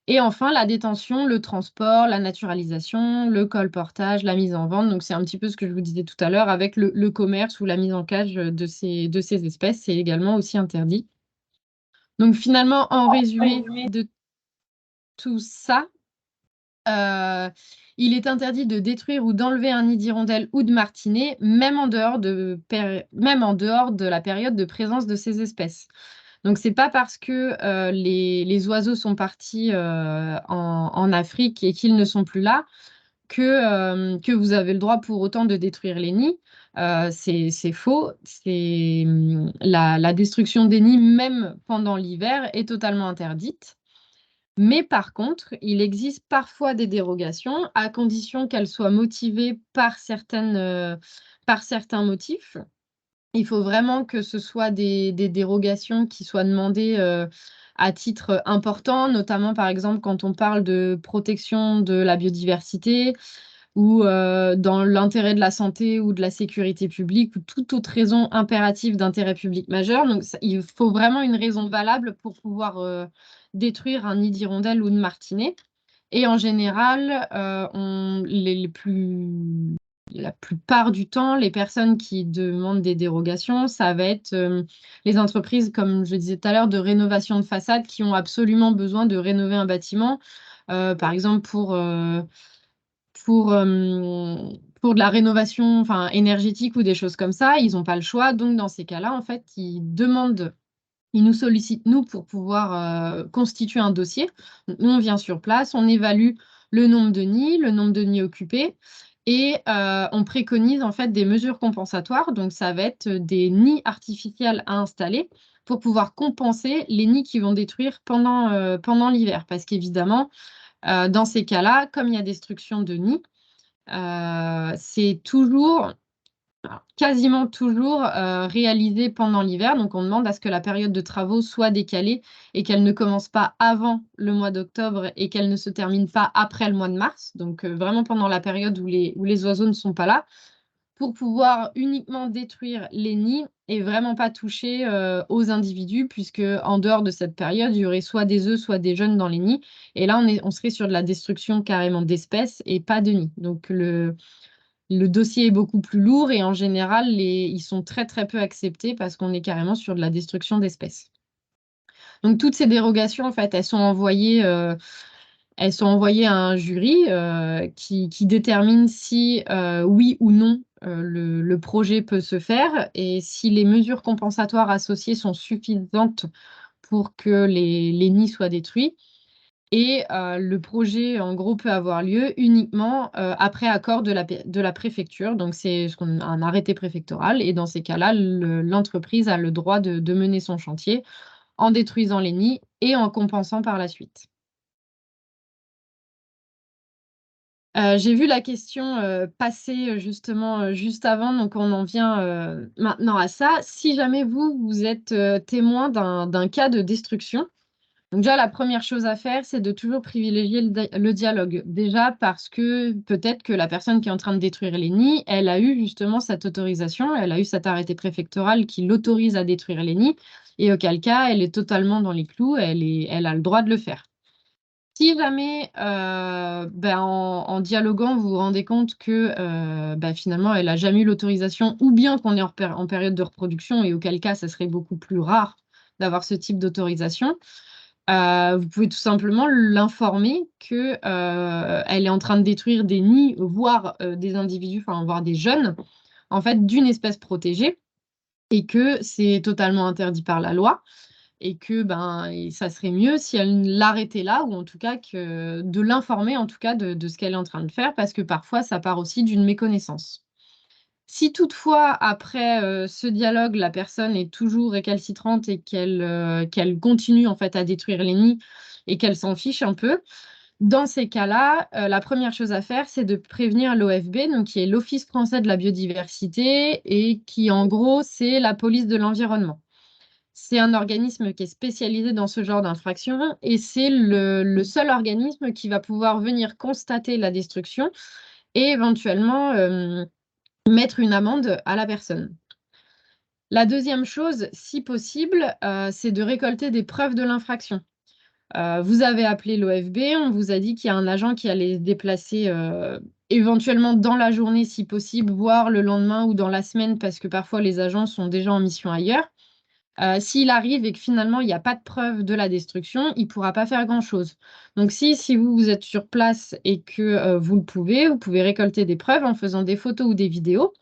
Et enfin, la détention, le transport, la naturalisation, le colportage, la mise en vente. Donc, c'est un petit peu ce que je vous disais tout à l'heure avec le commerce ou la mise en cage de ces espèces. C'est également aussi interdit. Donc, finalement, en résumé de tout ça, il est interdit de détruire ou d'enlever un nid d'hirondelle ou de martinet, même en dehors de la période de présence de ces espèces. Donc, c'est pas parce que les oiseaux sont partis en Afrique et qu'ils ne sont plus là que vous avez le droit pour autant de détruire les nids. C'est faux. La destruction des nids, même pendant l'hiver, est totalement interdite. Mais par contre, il existe parfois des dérogations, à condition qu'elles soient motivées par certains motifs. Il faut vraiment que ce soit des dérogations qui soient demandées à titre important, notamment par exemple quand on parle de protection de la biodiversité ou dans l'intérêt de la santé ou de la sécurité publique ou toute autre raison impérative d'intérêt public majeur. Donc, il faut vraiment une raison valable pour pouvoir détruire un nid d'hirondelle ou de martinet. Et en général, la plupart du temps, les personnes qui demandent des dérogations, ça va être les entreprises, comme je disais tout à l'heure, de rénovation de façade qui ont absolument besoin de rénover un bâtiment, par exemple pour de la rénovation énergétique ou des choses comme ça. Ils n'ont pas le choix. Donc, dans ces cas-là, en fait, ils nous sollicitent, nous, pour pouvoir constituer un dossier. Nous, on vient sur place, on évalue le nombre de nids occupés et on préconise en fait des mesures compensatoires. Donc, ça va être des nids artificiels à installer pour pouvoir compenser les nids qui vont détruire pendant l'hiver. Parce qu'évidemment, dans ces cas-là, comme il y a destruction de nids, c'est quasiment toujours réalisé pendant l'hiver. Donc, on demande à ce que la période de travaux soit décalée et qu'elle ne commence pas avant le mois d'octobre et qu'elle ne se termine pas après le mois de mars. Donc, vraiment pendant la période où les oiseaux ne sont pas là, pour pouvoir uniquement détruire les nids et vraiment pas toucher aux individus, puisque en dehors de cette période, il y aurait soit des œufs, soit des jeunes dans les nids. Et là, on serait sur de la destruction carrément d'espèces et pas de nids. Donc, le dossier est beaucoup plus lourd et en général, ils sont très, très peu acceptés parce qu'on est carrément sur de la destruction d'espèces. Donc, toutes ces dérogations, en fait, elles sont envoyées à un jury qui détermine si oui ou non le projet peut se faire et si les mesures compensatoires associées sont suffisantes pour que les nids soient détruits. Et le projet, en gros, peut avoir lieu uniquement après accord de la préfecture. Donc, c'est un arrêté préfectoral. Et dans ces cas-là, l'entreprise a le droit de mener son chantier en détruisant les nids et en compensant par la suite. J'ai vu la question passer justement juste avant, donc on en vient maintenant à ça. Si jamais vous êtes témoin d'un cas de destruction, Donc déjà, la première chose à faire, c'est de toujours privilégier le dialogue. Déjà parce que peut-être que la personne qui est en train de détruire les nids, elle a eu justement cette autorisation, elle a eu cet arrêté préfectoral qui l'autorise à détruire les nids, et auquel cas, elle est totalement dans les clous, elle a le droit de le faire. Si jamais, en dialoguant, vous vous rendez compte que finalement, elle n'a jamais eu l'autorisation, ou bien qu'on est en période de reproduction, et auquel cas, ça serait beaucoup plus rare d'avoir ce type d'autorisation, vous pouvez tout simplement l'informer que, elle est en train de détruire des nids, voire des individus, enfin, voire des jeunes, en fait, d'une espèce protégée, et que c'est totalement interdit par la loi, et que et ça serait mieux si elle l'arrêtait là, ou en tout cas de l'informer en tout cas de ce qu'elle est en train de faire, parce que parfois ça part aussi d'une méconnaissance. Si toutefois après ce dialogue, la personne est toujours récalcitrante et qu'elle continue en fait à détruire les nids et qu'elle s'en fiche un peu, dans ces cas-là, la première chose à faire, c'est de prévenir l'OFB, donc qui est l'Office français de la biodiversité, et qui en gros, c'est la police de l'environnement. C'est un organisme qui est spécialisé dans ce genre d'infraction, et c'est le seul organisme qui va pouvoir venir constater la destruction et éventuellement mettre une amende à la personne. La deuxième chose, si possible, c'est de récolter des preuves de l'infraction. Vous avez appelé l'OFB, on vous a dit qu'il y a un agent qui allait se déplacer éventuellement dans la journée si possible, voire le lendemain ou dans la semaine, parce que parfois les agents sont déjà en mission ailleurs. S'il arrive et que finalement il n'y a pas de preuve de la destruction, il ne pourra pas faire grand-chose. Donc si vous êtes sur place et que vous pouvez récolter des preuves en faisant des photos ou des vidéos.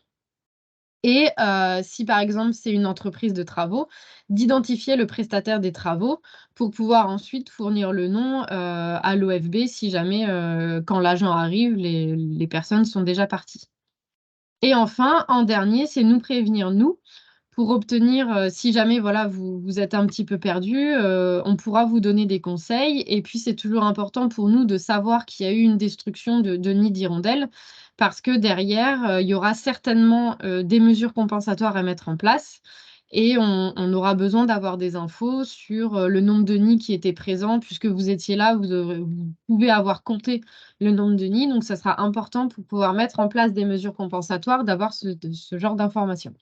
Et si par exemple c'est une entreprise de travaux, d'identifier le prestataire des travaux pour pouvoir ensuite fournir le nom à l'OFB si jamais quand l'agent arrive, les personnes sont déjà parties. Et enfin, en dernier, c'est nous prévenir, nous, pour obtenir, si jamais voilà, vous êtes un petit peu perdu, on pourra vous donner des conseils. Et puis, c'est toujours important pour nous de savoir qu'il y a eu une destruction de nids d'hirondelles, parce que derrière, il y aura certainement des mesures compensatoires à mettre en place. Et on aura besoin d'avoir des infos sur le nombre de nids qui étaient présents, puisque vous étiez là, vous pouvez avoir compté le nombre de nids. Donc, ça sera important pour pouvoir mettre en place des mesures compensatoires, d'avoir ce genre d'informations.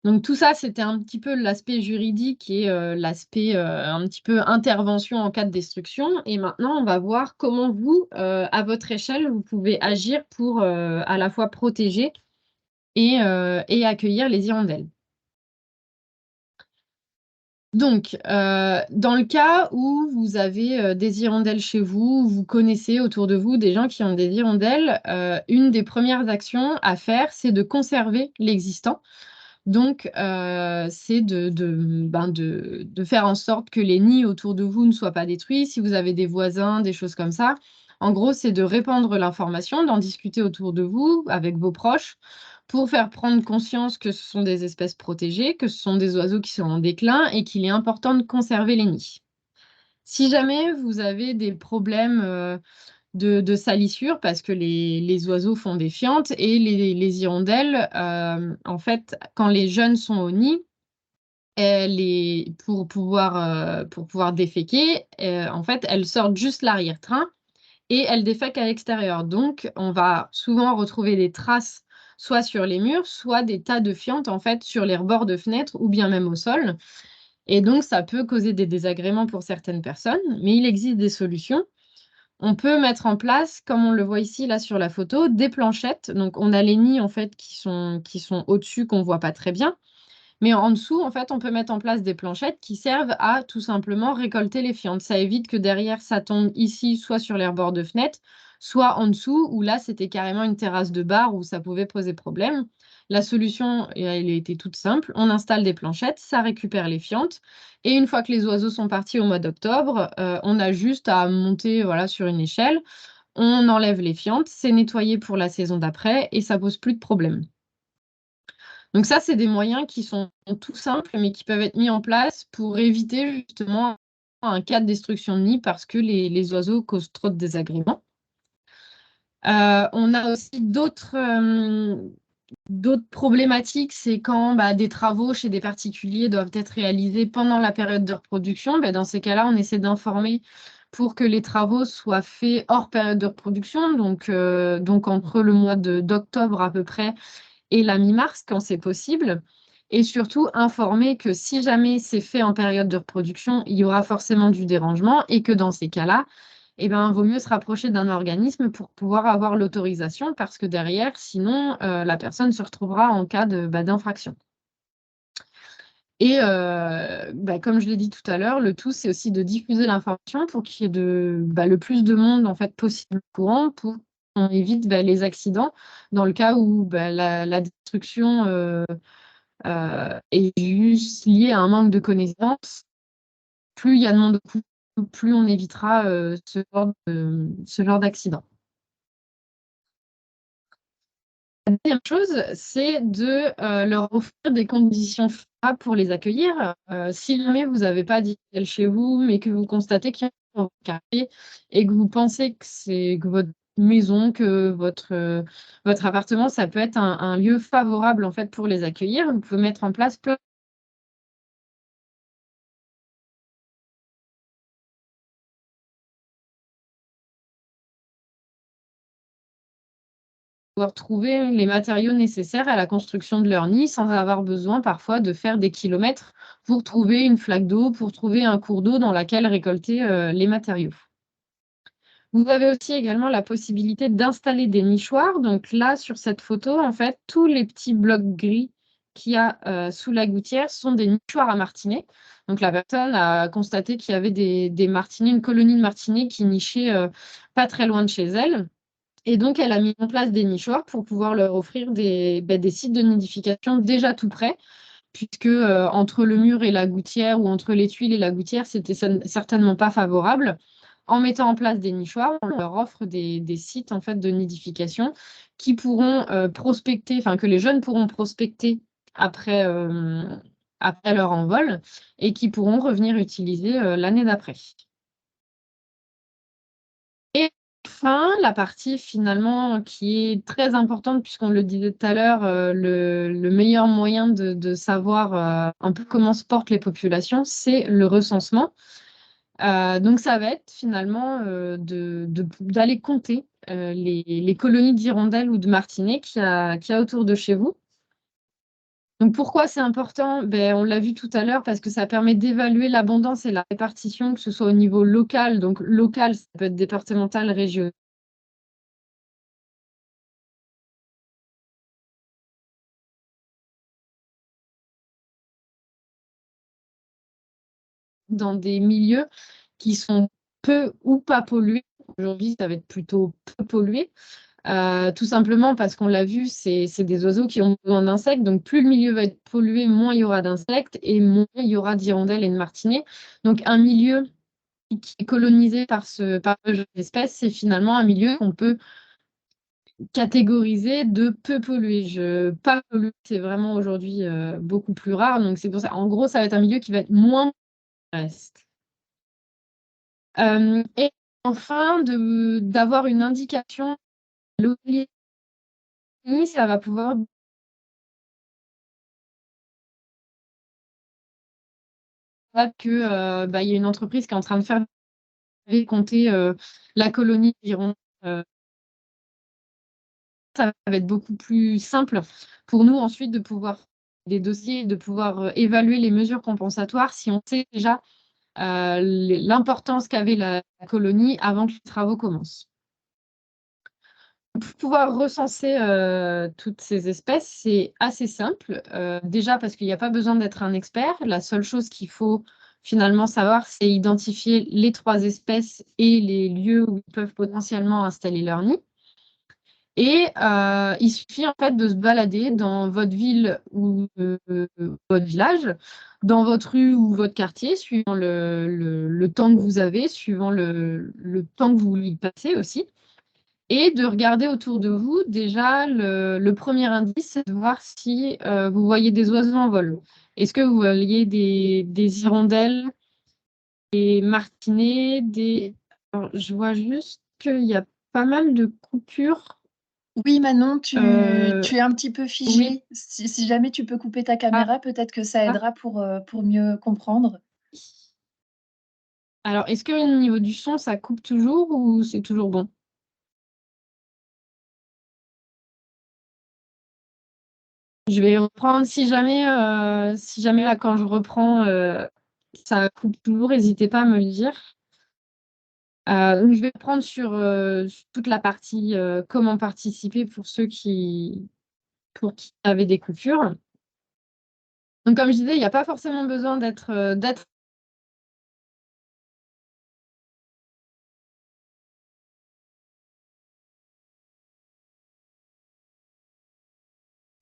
Donc tout ça, c'était un petit peu l'aspect juridique et l'aspect un petit peu intervention en cas de destruction. Et maintenant, on va voir comment vous, à votre échelle, vous pouvez agir pour à la fois protéger et accueillir les hirondelles. Donc, dans le cas où vous avez des hirondelles chez vous, vous connaissez autour de vous des gens qui ont des hirondelles, une des premières actions à faire, c'est de conserver l'existant. Donc, c'est de faire en sorte que les nids autour de vous ne soient pas détruits. Si vous avez des voisins, des choses comme ça, en gros, c'est de répandre l'information, d'en discuter autour de vous, avec vos proches, pour faire prendre conscience que ce sont des espèces protégées, que ce sont des oiseaux qui sont en déclin et qu'il est important de conserver les nids. Si jamais vous avez des problèmes de salissure, parce que les oiseaux font des fientes, et les hirondelles, en fait, quand les jeunes sont au nid, pour pouvoir déféquer, en fait, elles sortent juste l'arrière-train et elles défèquent à l'extérieur. Donc, on va souvent retrouver des traces soit sur les murs, soit des tas de fientes en fait sur les rebords de fenêtres ou bien même au sol. Et donc, ça peut causer des désagréments pour certaines personnes, mais il existe des solutions. On peut mettre en place, comme on le voit ici là sur la photo, des planchettes. Donc, on a les nids en fait qui sont au-dessus, qu'on ne voit pas très bien. Mais en dessous, en fait, on peut mettre en place des planchettes qui servent à tout simplement récolter les fientes. Ça évite que derrière, ça tombe ici, soit sur les rebords de fenêtre, soit en dessous, où là, c'était carrément une terrasse de bar où ça pouvait poser problème. La solution, elle était toute simple. On installe des planchettes, ça récupère les fientes. Et une fois que les oiseaux sont partis au mois d'octobre, on a juste à monter voilà, sur une échelle. On enlève les fientes, c'est nettoyé pour la saison d'après et ça pose plus de problème. Donc ça, c'est des moyens qui sont tout simples, mais qui peuvent être mis en place pour éviter justement un cas de destruction de nid parce que les oiseaux causent trop de désagréments. On a aussi d'autres D'autres problématiques, c'est quand des travaux chez des particuliers doivent être réalisés pendant la période de reproduction. Dans ces cas-là, on essaie d'informer pour que les travaux soient faits hors période de reproduction, donc entre le mois d'octobre à peu près et la mi-mars, quand c'est possible. Et surtout, informer que si jamais c'est fait en période de reproduction, il y aura forcément du dérangement et que dans ces cas-là, vaut mieux se rapprocher d'un organisme pour pouvoir avoir l'autorisation parce que derrière, sinon, la personne se retrouvera en cas d'infraction. Et comme je l'ai dit tout à l'heure, le tout, c'est aussi de diffuser l'information pour qu'il y ait le plus de monde en fait, possible au courant pour qu'on évite les accidents dans le cas où la destruction est juste liée à un manque de connaissances. Plus il y a de monde au courant, plus on évitera ce genre d'accident. La deuxième chose, c'est de leur offrir des conditions favorables pour les accueillir. Si jamais vous n'avez pas d'hôtel chez vous, mais que vous constatez qu'il y a un dans votre quartier et que vous pensez que votre maison, que votre appartement, ça peut être un lieu favorable en fait pour les accueillir, vous pouvez mettre en place plein pouvoir trouver les matériaux nécessaires à la construction de leur nid sans avoir besoin parfois de faire des kilomètres pour trouver une flaque d'eau, pour trouver un cours d'eau dans lequel récolter les matériaux. Vous avez aussi également la possibilité d'installer des nichoirs. Donc là, sur cette photo, en fait, tous les petits blocs gris qu'il y a sous la gouttière sont des nichoirs à martinets. Donc la personne a constaté qu'il y avait des martinets, une colonie de martinets qui nichait pas très loin de chez elle. Et donc, elle a mis en place des nichoirs pour pouvoir leur offrir des sites de nidification déjà tout prêts, puisque entre le mur et la gouttière ou entre les tuiles et la gouttière, c'était certainement pas favorable. En mettant en place des nichoirs, on leur offre des sites en fait, de nidification qui pourront prospecter, enfin que les jeunes pourront prospecter après, après leur envol et qui pourront revenir utiliser l'année d'après. Et enfin, la partie finalement qui est très importante, puisqu'on le disait tout à l'heure, le meilleur moyen de savoir un peu comment se portent les populations, c'est le recensement. Donc ça va être finalement d'aller compter les colonies d'hirondelles ou de martinets qu'il y a autour de chez vous. Donc pourquoi c'est important? On l'a vu tout à l'heure parce que ça permet d'évaluer l'abondance et la répartition, que ce soit au niveau local. Donc local, ça peut être départemental, régional. Dans des milieux qui sont peu ou pas pollués. Aujourd'hui, ça va être plutôt peu pollué. Tout simplement parce qu'on l'a vu, c'est des oiseaux qui ont besoin d'insectes. Donc, plus le milieu va être pollué, moins il y aura d'insectes et moins il y aura d'hirondelles et de martinets. Donc, un milieu qui est colonisé par ce genre d'espèces, c'est finalement un milieu qu'on peut catégoriser de peu pollué. Pas pollué, c'est vraiment aujourd'hui beaucoup plus rare. Donc, c'est pour ça. En gros, ça va être un milieu qui va être moins reste. Et enfin, d'avoir une indication localisée, ça va pouvoir que il y a une entreprise qui est en train de faire compter la colonie d'environ. Ça va être beaucoup plus simple pour nous ensuite de pouvoir des dossiers, de pouvoir évaluer les mesures compensatoires si on sait déjà l'importance qu'avait la colonie avant que les travaux commencent. Pour pouvoir recenser toutes ces espèces, c'est assez simple. Déjà parce qu'il n'y a pas besoin d'être un expert. La seule chose qu'il faut finalement savoir, c'est identifier les 3 espèces et les lieux où ils peuvent potentiellement installer leur nid. Et il suffit en fait de se balader dans votre ville ou votre village, dans votre rue ou votre quartier, suivant le temps que vous avez, suivant le temps que vous voulez y passer aussi. Et de regarder autour de vous, déjà, le premier indice, c'est de voir si vous voyez des oiseaux en vol. Est-ce que vous voyez des hirondelles, des martinets, Alors, je vois juste qu'il y a pas mal de coupures Oui, Manon, tu Euh, es un petit peu oui. figée. Si jamais tu peux couper ta caméra, peut-être que ça aidera pour mieux comprendre. Alors, est-ce que au niveau du son, ça coupe toujours ou c'est toujours bon? Je vais reprendre si jamais là, quand je reprends, ça coupe toujours, n'hésitez pas à me le dire. Donc je vais prendre sur toute la partie comment participer pour qui avaient des coupures. Donc, comme je disais, il n'y a pas forcément besoin d'être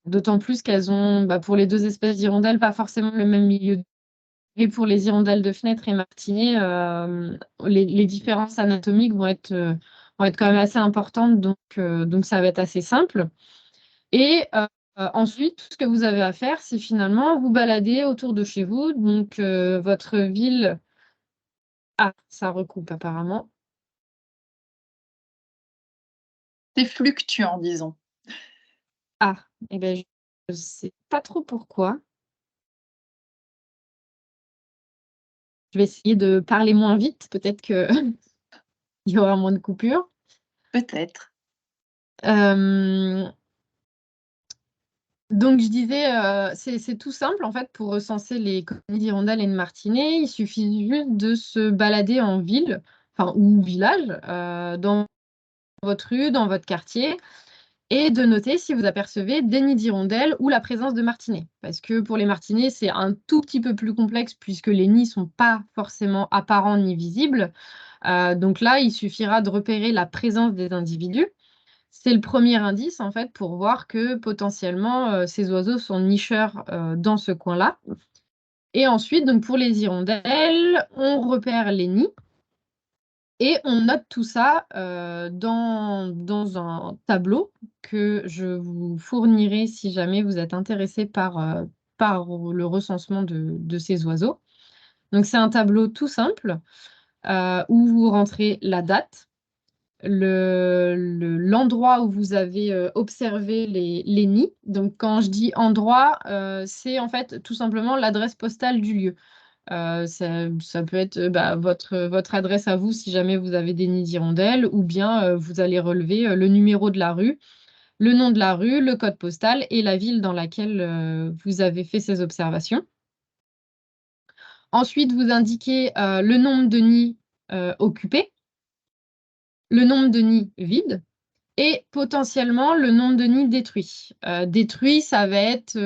d'autant plus qu'elles ont, pour les deux espèces d'hirondelles, pas forcément le même milieu. Et pour les hirondelles de fenêtre et martinet, les différences anatomiques vont être quand même assez importantes, donc ça va être assez simple. Et ensuite, tout ce que vous avez à faire, c'est finalement vous balader autour de chez vous. Donc, votre ville. Ah, ça recoupe apparemment. C'est fluctuant, disons. Ah, eh ben, je ne sais pas trop pourquoi. Je vais essayer de parler moins vite, peut-être qu'il y aura moins de coupures. Peut-être. Euh, Donc, je disais, c'est tout simple en fait pour recenser les colonies d'hirondelles et de martinets. Il suffit juste de se balader en ville, enfin, ou village, dans votre rue, dans votre quartier, et de noter si vous apercevez des nids d'hirondelles ou la présence de martinets. Parce que pour les martinets, c'est un tout petit peu plus complexe puisque les nids ne sont pas forcément apparents ni visibles. Donc là, il suffira de repérer la présence des individus. C'est le premier indice, en fait, pour voir que potentiellement, ces oiseaux sont nicheurs dans ce coin-là. Et ensuite, donc pour les hirondelles, on repère les nids et on note tout ça dans un tableau que je vous fournirai si jamais vous êtes intéressé par le recensement de ces oiseaux. Donc, c'est un tableau tout simple où vous rentrez la date, l'endroit où vous avez observé les nids. Donc, quand je dis endroit, c'est en fait tout simplement l'adresse postale du lieu. Ça peut être votre adresse à vous si jamais vous avez des nids d'hirondelles, ou bien vous allez relever le numéro de la rue, le nom de la rue, le code postal et la ville dans laquelle vous avez fait ces observations. Ensuite, vous indiquez le nombre de nids occupés, le nombre de nids vides, et potentiellement le nombre de nids détruits. Détruits, ça va être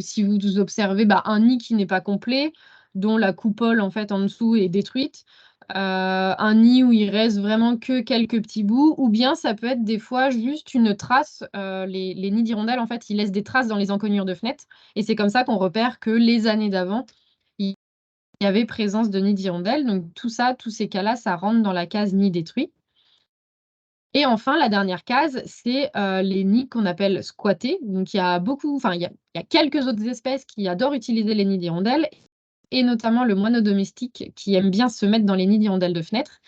si vous observez un nid qui n'est pas complet, dont la coupole en fait en dessous est détruite, un nid où il reste vraiment que quelques petits bouts, ou bien ça peut être des fois juste une trace. Les nids d'hirondelles, en fait, ils laissent des traces dans les encoignures de fenêtres, et c'est comme ça qu'on repère que les années d'avant, il y avait présence de nids d'hirondelles. Donc tout ça, tous ces cas-là, ça rentre dans la case nid détruit. Et enfin, la dernière case, c'est les nids qu'on appelle squattés. Donc, il y a quelques autres espèces qui adorent utiliser les nids d'hirondelles, et notamment le moineau domestique qui aime bien se mettre dans les nids d'hirondelles de fenêtre.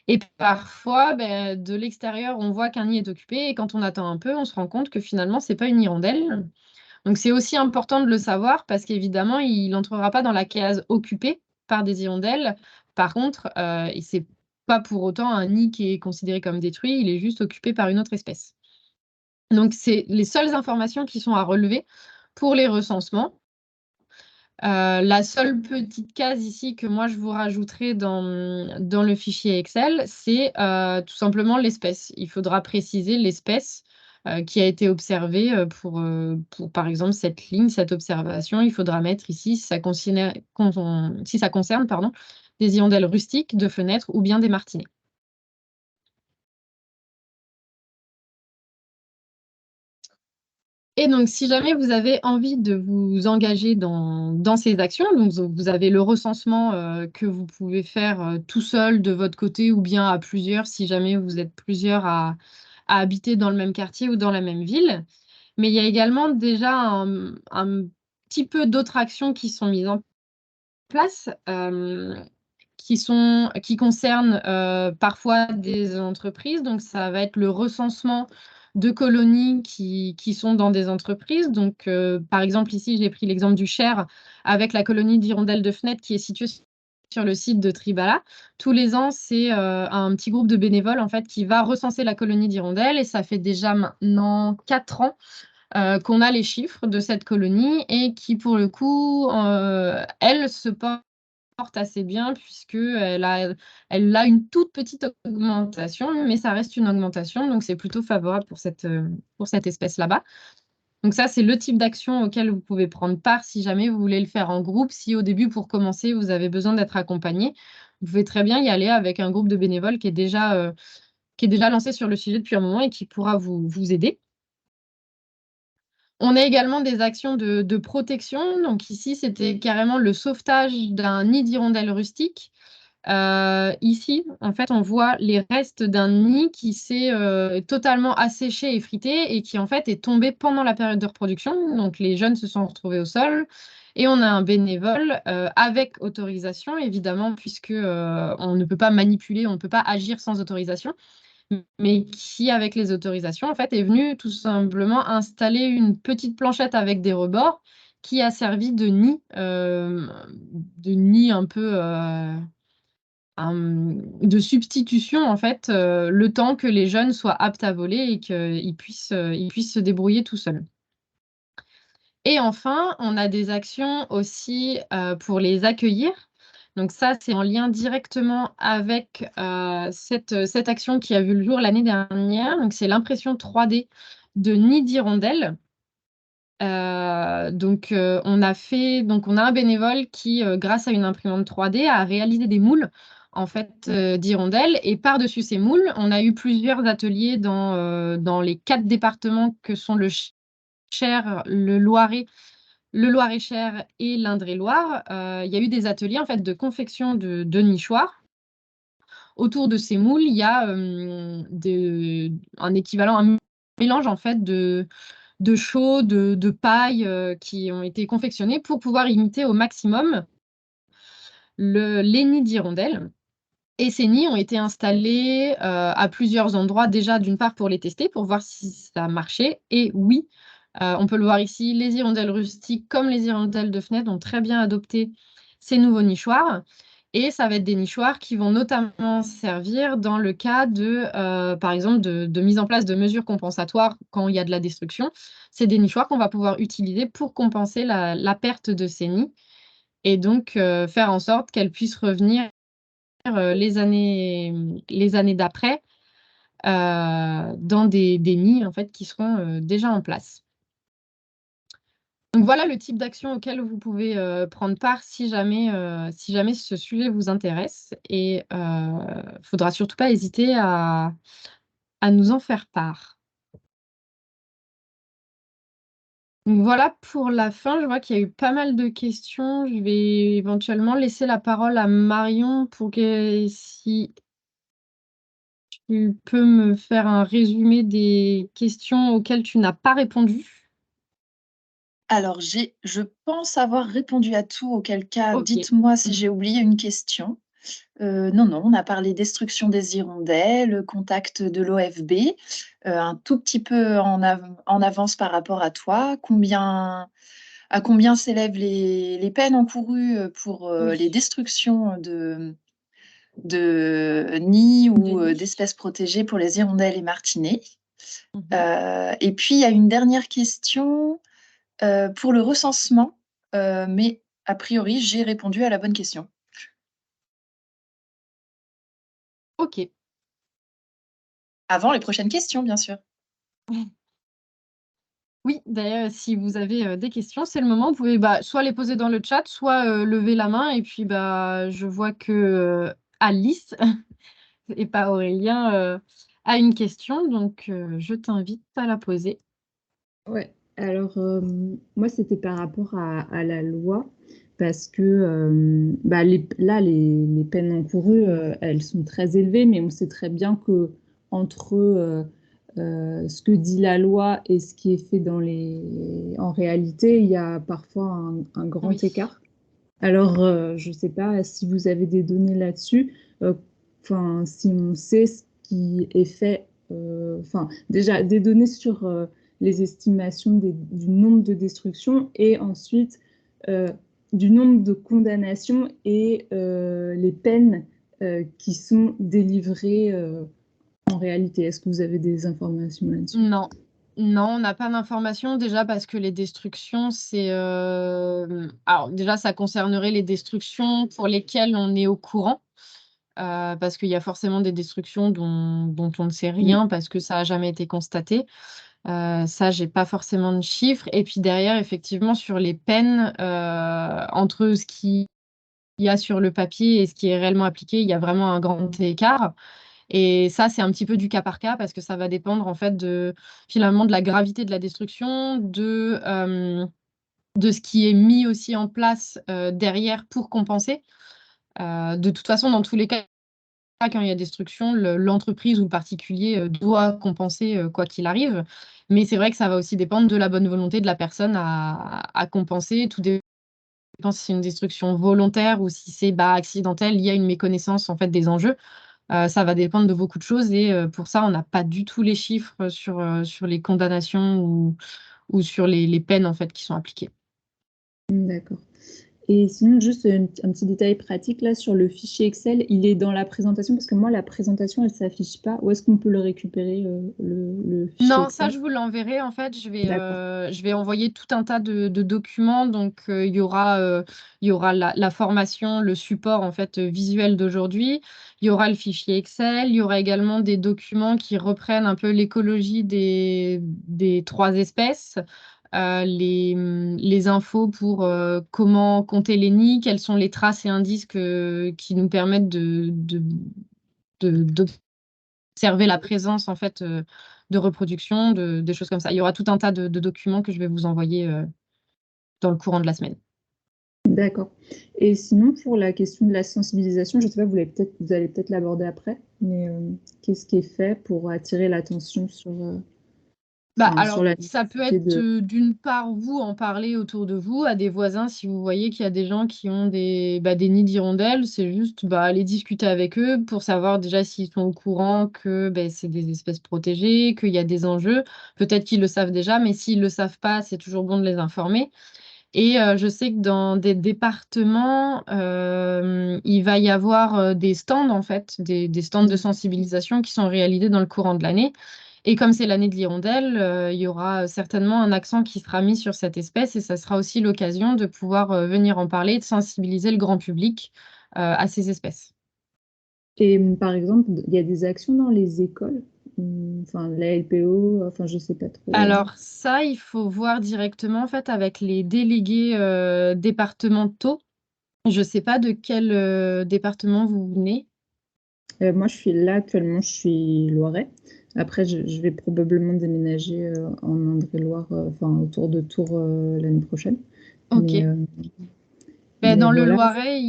Et parfois, de l'extérieur, on voit qu'un nid est occupé, et quand on attend un peu, on se rend compte que finalement, ce n'est pas une hirondelle. Donc, c'est aussi important de le savoir parce qu'évidemment, il n'entrera pas dans la case occupée par des hirondelles. Par contre, c'est pas pour autant un nid qui est considéré comme détruit, il est juste occupé par une autre espèce. Donc, c'est les seules informations qui sont à relever pour les recensements. La seule petite case ici que moi je vous rajouterai dans le fichier Excel, c'est tout simplement l'espèce. Il faudra préciser l'espèce qui a été observée pour, par exemple, cette ligne, cette observation. Il faudra mettre ici si ça concerne, pardon, des hirondelles rustiques, de fenêtres ou bien des martinets. Et donc, si jamais vous avez envie de vous engager dans ces actions, donc vous avez le recensement que vous pouvez faire tout seul de votre côté ou bien à plusieurs, si jamais vous êtes plusieurs à habiter dans le même quartier ou dans la même ville. Mais il y a également déjà un petit peu d'autres actions qui sont mises en place, qui concernent parfois des entreprises. Donc, ça va être le recensement de colonies qui sont dans des entreprises. Donc, par exemple, ici, j'ai pris l'exemple du Cher avec la colonie d'hirondelles de Fenêtre qui est située sur le site de Tribala. Tous les ans, c'est un petit groupe de bénévoles en fait, qui va recenser la colonie d'hirondelles et ça fait déjà maintenant 4 ans qu'on a les chiffres de cette colonie et qui, pour le coup, elle se porte assez bien puisqu'elle elle a une toute petite augmentation, mais ça reste une augmentation, donc c'est plutôt favorable pour cette espèce là-bas. Donc ça, c'est le type d'action auquel vous pouvez prendre part si jamais vous voulez le faire en groupe. Si au début, pour commencer, vous avez besoin d'être accompagné, vous pouvez très bien y aller avec un groupe de bénévoles qui est déjà lancé sur le sujet depuis un moment et qui pourra vous aider. On a également des actions de protection. Donc ici, c'était carrément le sauvetage d'un nid d'hirondelles rustiques. Ici, en fait, on voit les restes d'un nid qui s'est totalement asséché et frité et qui, en fait, est tombé pendant la période de reproduction. Donc, les jeunes se sont retrouvés au sol et on a un bénévole avec autorisation, évidemment, puisque on ne peut pas manipuler, on ne peut pas agir sans autorisation, mais qui, avec les autorisations, en fait, est venu tout simplement installer une petite planchette avec des rebords qui a servi de nid un peu de substitution, en fait, le temps que les jeunes soient aptes à voler et qu'ils puissent se débrouiller tout seuls. Et enfin, on a des actions aussi pour les accueillir. Donc ça, c'est en lien directement avec cette action qui a vu le jour l'année dernière. Donc c'est l'impression 3D de nids d'hirondelles. On a un bénévole qui, grâce à une imprimante 3D, a réalisé des moules en fait d'hirondelles. Et par-dessus ces moules, on a eu plusieurs ateliers dans les 4 départements que sont le Cher, le Loir-et-Cher et l'Indre-et-Loire. Il y a eu des ateliers en fait de confection de nichoirs. Autour de ces moules, il y a un équivalent, un mélange en fait de chaux, de paille qui ont été confectionnés pour pouvoir imiter au maximum les nids d'hirondelles. Et ces nids ont été installés à plusieurs endroits, déjà d'une part pour les tester, pour voir si ça marchait. Et oui, on peut le voir ici, les hirondelles rustiques comme les hirondelles de Fenêtre ont très bien adopté ces nouveaux nichoirs. Et ça va être des nichoirs qui vont notamment servir dans le cas par exemple, de mise en place de mesures compensatoires quand il y a de la destruction. C'est des nichoirs qu'on va pouvoir utiliser pour compenser la perte de ces nids et donc faire en sorte qu'elles puissent revenir les années d'après dans des nids en fait, qui seront déjà en place. Donc voilà le type d'action auquel vous pouvez prendre part si jamais ce sujet vous intéresse. Et il ne faudra surtout pas hésiter à nous en faire part. Donc voilà pour la fin. Je vois qu'il y a eu pas mal de questions. Je vais éventuellement laisser la parole à Marion pour que si tu peux me faire un résumé des questions auxquelles tu n'as pas répondu. Alors, je pense avoir répondu à tout, auquel cas, Ok. dites-moi si j'ai oublié une question. Non, on a parlé destruction des hirondelles, contact de l'OFB, un tout petit peu en avance par rapport à toi. À combien s'élèvent les peines encourues pour Oui. les destructions de nids ou nids. d'espèces protégées pour les hirondelles et martinets. Mhm. Et puis, il y a une dernière question pour le recensement, mais a priori, j'ai répondu à la bonne question. Ok. Avant les prochaines questions, bien sûr. Oui, d'ailleurs, si vous avez des questions, c'est le moment. Vous pouvez soit les poser dans le chat, soit lever la main. Et puis, je vois que Alice et pas Aurélien a une question. Donc, je t'invite à la poser. Ouais, alors moi c'était par rapport à la loi parce que les peines encourues elles sont très élevées, mais on sait très bien que entre ce que dit la loi et ce qui est fait en réalité, il y a parfois un grand Oui. écart. Alors je ne sais pas si vous avez des données là-dessus, si on sait ce qui est fait enfin, déjà des données sur les estimations du nombre de destructions et ensuite du nombre de condamnations et les peines qui sont délivrées en réalité. Est-ce que vous avez des informations là-dessus? Non. Non, on n'a pas d'informations déjà parce que les destructions, c'est... Alors déjà, ça concernerait les destructions pour lesquelles on est au courant, parce qu'il y a forcément des destructions dont on ne sait rien parce que ça n'a jamais été constaté. Ça, j'ai pas forcément de chiffres. Et puis derrière, effectivement, sur les peines, entre ce qu'il y a sur le papier et ce qui est réellement appliqué, il y a vraiment un grand écart. Et ça, c'est un petit peu du cas par cas parce que ça va dépendre en fait finalement de la gravité de la destruction, de ce qui est mis aussi en place derrière pour compenser. De toute façon, dans tous les cas, quand il y a destruction, l'entreprise ou le particulier doit compenser quoi qu'il arrive. Mais c'est vrai que ça va aussi dépendre de la bonne volonté de la personne à compenser. Tout dépend si c'est une destruction volontaire ou si c'est accidentel, il y a une méconnaissance en fait des enjeux. Ça va dépendre de beaucoup de choses et pour ça, on n'a pas du tout les chiffres sur les condamnations ou sur les peines en fait qui sont appliquées. D'accord. Et sinon, juste un petit détail pratique là sur le fichier Excel, il est dans la présentation parce que moi, la présentation, elle ne s'affiche pas. Où est-ce qu'on peut le récupérer, le fichier Non, ça, Excel? je vous l'enverrai. En fait, D'accord. je vais envoyer tout un tas de documents. Donc, il y aura la formation, le support en fait visuel d'aujourd'hui. Il y aura le fichier Excel. Il y aura également des documents qui reprennent un peu l'écologie des 3 espèces. Les infos pour comment compter les nids, quelles sont les traces et indices qui nous permettent d'observer la présence en fait de reproduction, des choses comme ça. Il y aura tout un tas de documents que je vais vous envoyer dans le courant de la semaine. D'accord. Et sinon, pour la question de la sensibilisation, je ne sais pas, vous allez peut-être l'aborder après, mais qu'est-ce qui est fait pour attirer l'attention sur Alors, la ça peut nécessité être de... d'une part, vous en parler autour de vous, à des voisins, si vous voyez qu'il y a des gens qui ont des nids d'hirondelles, c'est juste aller discuter avec eux pour savoir déjà s'ils sont au courant que c'est des espèces protégées, qu'il y a des enjeux. Peut-être qu'ils le savent déjà, mais s'ils ne le savent pas, c'est toujours bon de les informer. Et je sais que dans des départements, il va y avoir des stands, en fait, des stands de sensibilisation qui sont réalisés dans le courant de l'année. Et comme c'est l'année de l'hirondelle, il y aura certainement un accent qui sera mis sur cette espèce et ça sera aussi l'occasion de pouvoir venir en parler et de sensibiliser le grand public à ces espèces. Et par exemple, il y a des actions dans les écoles, enfin la LPO, enfin je sais pas trop. Alors ça, il faut voir directement en fait avec les délégués départementaux. Je ne sais pas de quel département vous venez. Moi, je suis là actuellement, je suis Loiret. Après, je vais probablement déménager en Indre-et-Loire, enfin autour de Tours l'année prochaine. Ok. Mais, Dans le voilà. Loiret,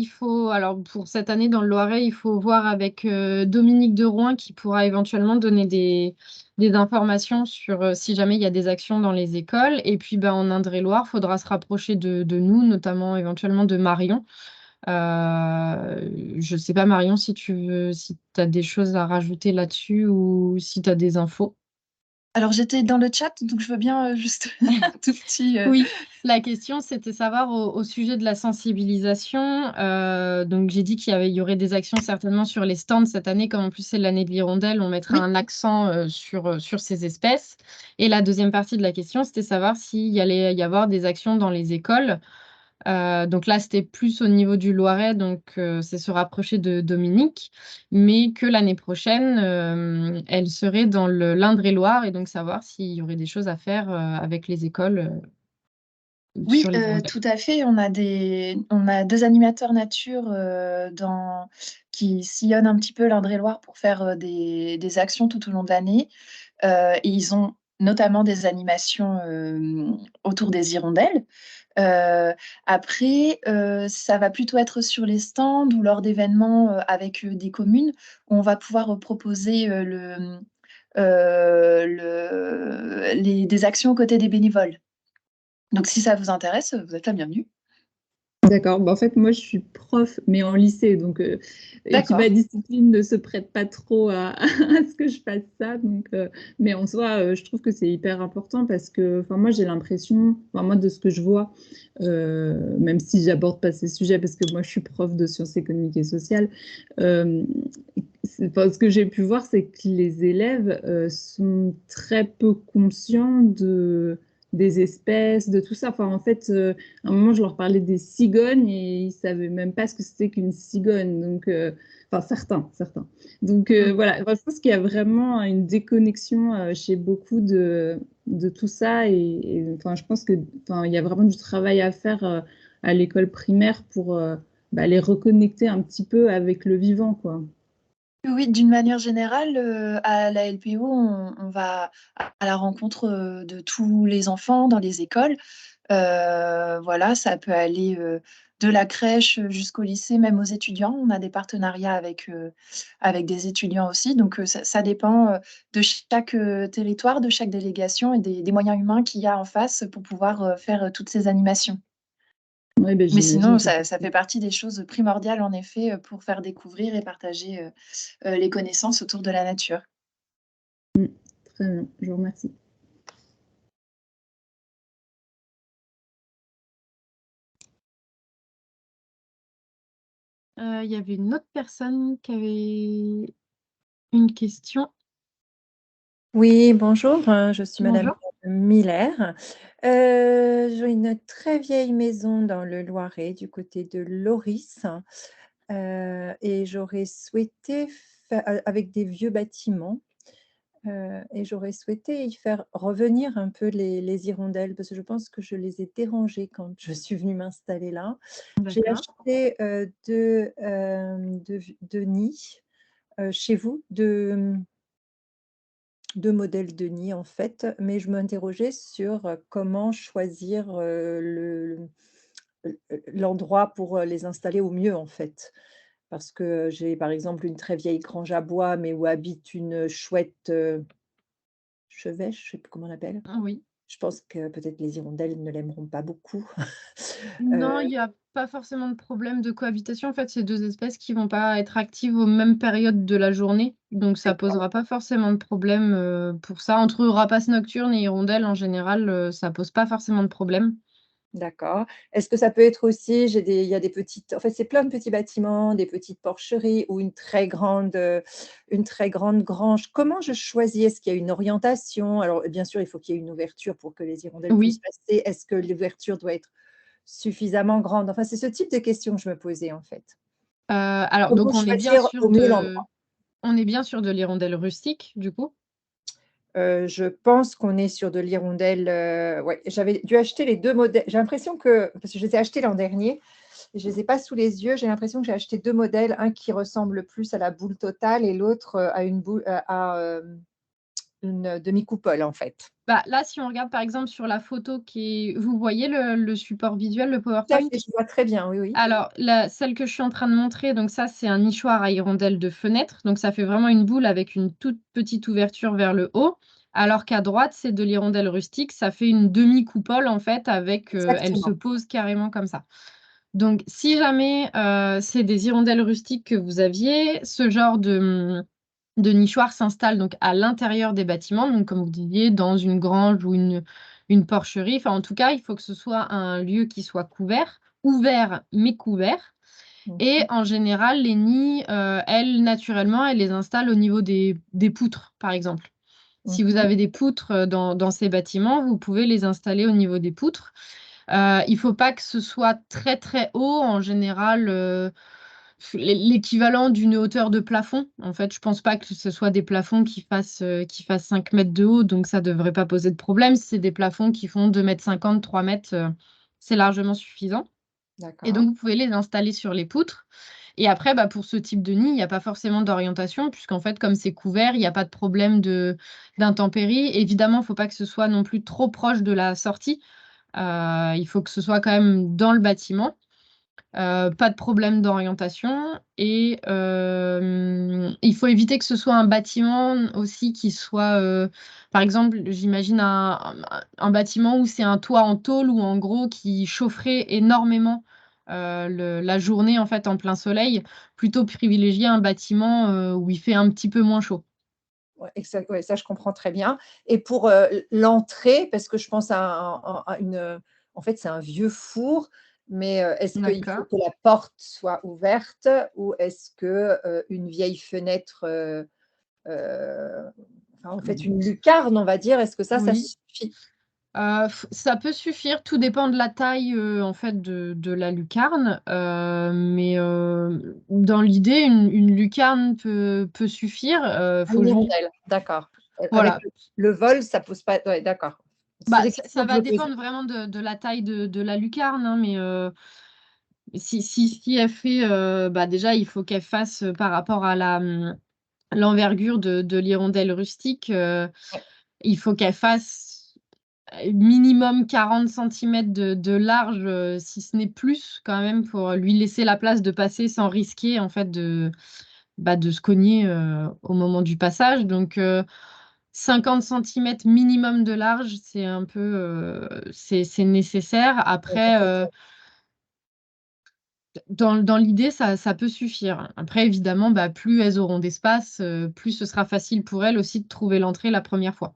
alors pour cette année, dans le Loiret, il faut voir avec Dominique Derouin qui pourra éventuellement donner des informations sur si jamais il y a des actions dans les écoles. Et puis en Indre-et-Loire, il faudra se rapprocher de nous, notamment éventuellement de Marion. Je ne sais pas, Marion, si tu as des choses à rajouter là-dessus ou si tu as des infos. Alors, j'étais dans le chat, donc je veux bien juste un tout petit... Oui, la question, c'était savoir au sujet de la sensibilisation. Donc, j'ai dit qu'il y aurait des actions certainement sur les stands cette année, comme en plus c'est l'année de l'hirondelle, on mettra Oui. un accent sur ces espèces. Et la deuxième partie de la question, c'était savoir s'il y allait y avoir des actions dans les écoles. Donc là, c'était plus au niveau du Loiret, donc c'est se rapprocher de Dominique, mais que l'année prochaine, elle serait dans l'Indre-et-Loire, et donc savoir s'il y aurait des choses à faire avec les écoles Oui, sur les hirondelles. tout à fait. On a 2 animateurs nature qui sillonnent un petit peu l'Indre-et-Loire pour faire des actions tout au long de l'année. Et ils ont notamment des animations autour des hirondelles. Après, ça va plutôt être sur les stands ou lors d'événements avec des communes où on va pouvoir proposer des actions aux côtés des bénévoles. Donc, si ça vous intéresse, vous êtes la bienvenue. D'accord. Bah, en fait, moi, je suis prof, mais en lycée, donc et puis ma D'accord. discipline ne se prête pas trop à à ce que je fasse ça, donc mais en soi, je trouve que c'est hyper important parce que, enfin, moi, j'ai l'impression, enfin, moi, de ce que je vois, même si j'aborde pas ces sujets parce que moi, je suis prof de sciences économiques et sociales, hem, enfin, ce que j'ai pu voir, c'est que les élèves, sont très peu conscients des espèces, de tout ça. Enfin, en fait, à un moment, je leur parlais des cigognes et ils savaient même pas ce que c'était qu'une cigogne, donc enfin certains. Donc Mmh. voilà, enfin, je pense qu'il y a vraiment une déconnexion, chez beaucoup de tout ça et enfin, je pense que enfin, il y a vraiment du travail à faire, à l'école primaire pour, bah, les reconnecter un petit peu avec le vivant, quoi. Oui, d'une manière générale, à la LPO, on va à la rencontre, de tous les enfants dans les écoles. Voilà, ça peut aller, de la crèche jusqu'au lycée, même aux étudiants. On a des partenariats avec des étudiants aussi, donc ça dépend, de chaque, territoire, de chaque délégation et des moyens humains qu'il y a en face pour pouvoir, faire, toutes ces animations. Ouais, beh, Mais j'imagine sinon, que ça fait partie des choses primordiales en effet, pour faire découvrir et partager, les connaissances autour de la nature. très bien, je vous remercie. Il y avait une autre personne qui avait une question. Oui, bonjour, je suis madame Bonjour. Miller. J'ai une très vieille maison dans le Loiret, du côté de Loris, et j'aurais souhaité avec des vieux bâtiments, et j'aurais souhaité y faire revenir un peu les hirondelles parce que je pense que je les ai dérangées quand je suis venue m'installer là. J'ai D'accord. acheté, 2 nids, chez vous, 2 modèles de nid en fait, mais je m'interrogeais sur, comment choisir, l'endroit pour, les installer au mieux en fait. Parce que j'ai par exemple une très vieille grange à bois, mais où habite une chouette, chevêche, je sais plus comment on l'appelle. Oui. Je pense que peut-être les hirondelles ne l'aimeront pas beaucoup. Heu, Non, il y a pas forcément de problème de cohabitation. En fait, c'est 2 espèces qui vont pas être actives aux mêmes périodes de la journée, donc ça d'accord. posera pas forcément de problème, pour ça. Entre rapaces nocturnes et hirondelles, en général, ça pose pas forcément de problème. D'accord. Est-ce que ça peut être aussi il y a des petites en fait, c'est plein de petits bâtiments, des petites porcheries ou une très grande grange. Comment je choisis? Est-ce qu'il y a une orientation? Alors, bien sûr, il faut qu'il y ait une ouverture pour que les hirondelles puissent Oui, passer. Est-ce que l'ouverture doit être suffisamment grande? Enfin, c'est ce type de questions que je me posais, en fait. alors Comment donc choisir au mieux l'endroit? on est bien sur de l'hirondelle rustique, du coup? Je pense qu'on est sur de l'hirondelle, ouais, j'avais dû acheter les 2 modèles. J'ai l'impression que parce que je les ai achetés l'an dernier et je les ai pas sous les yeux, j'ai l'impression que j'ai acheté 2 modèles, un qui ressemble plus à la boule totale et l'autre, à une boule, une demi-coupole, en fait. Bah, là, si on regarde, par exemple, sur la photo qui est vous voyez le support visuel, le Tout à PowerPoint? fait, je vois très bien, oui, oui. Alors, celle que je suis en train de montrer, donc ça, c'est un nichoir à hirondelles de fenêtre. Donc ça fait vraiment une boule avec une toute petite ouverture vers le haut. Alors qu'à droite, c'est de l'hirondelle rustique. Ça fait une demi-coupole, en fait, avec, elle se Exactement. pose carrément comme ça. Donc si jamais, c'est des hirondelles rustiques que vous aviez, ce genre de nichoir s'installe donc à l'intérieur des bâtiments, donc comme vous disiez, dans une grange ou une porcherie. Enfin, en tout cas, il faut que ce soit un lieu qui soit couvert, ouvert mais couvert. Et Mmh. en général, les nids, elles, naturellement, elles les installent au niveau des poutres, par exemple. Si vous Mmh. avez des poutres, dans ces bâtiments, vous pouvez les installer au niveau des poutres. Il faut pas que ce soit très, très haut. En général, l'équivalent d'une hauteur de plafond. En fait, je pense pas que ce soit des plafonds qui fassent 5 mètres de haut, donc ça devrait pas poser de problème. Si c'est des plafonds qui font 2,50 m, 3 mètres, c'est largement suffisant et D'accord. donc vous pouvez les installer sur les poutres et après, bah, pour ce type de nid, il y a pas forcément d'orientation puisqu'en fait, comme c'est couvert, il y a pas de problème d'intempéries. Évidemment, il faut pas que ce soit non plus trop proche de la sortie. Il faut que ce soit quand même dans le bâtiment. Pas de problème d'orientation et il faut éviter que ce soit un bâtiment aussi qui soit, par exemple, j'imagine un bâtiment où c'est un toit en tôle ou en gros qui chaufferait énormément, la journée en fait en plein soleil, plutôt privilégier un bâtiment où il fait un petit peu moins chaud. Ouais, exact, ouais, ça je comprends très bien. Et pour l'entrée, parce que je pense à une, en fait, c'est un vieux four, mais est-ce qu'il faut D'accord. que la porte soit ouverte ou est-ce que une vieille fenêtre, enfin, en fait, une lucarne, on va dire, est-ce que ça Oui. suffit? Ça peut suffire, tout dépend de la taille en fait de la lucarne, mais dans l'idée, une lucarne peut suffire. Une Faut juste, hirondelle, d'accord. Avec voilà. le vol, ça pose pas, ouais, d'accord. C'est Bah, des ça questions que je va me posais. dépendre vraiment de la taille de la lucarne, hein, mais si elle fait, bah, déjà, il faut qu'elle fasse par rapport à l'envergure de l'hirondelle rustique, Ouais, il faut qu'elle fasse minimum 40 centimètres de large, si ce n'est plus quand même, pour lui laisser la place de passer sans risquer en fait de se cogner, au moment du passage. Donc 50 centimètres minimum de large, c'est un peu, c'est nécessaire. ouais, Après, c'est ça. dans l'idée, ça peut suffire. Après évidemment, bah, plus elles auront d'espace, plus ce sera facile pour elles aussi de trouver l'entrée la première fois.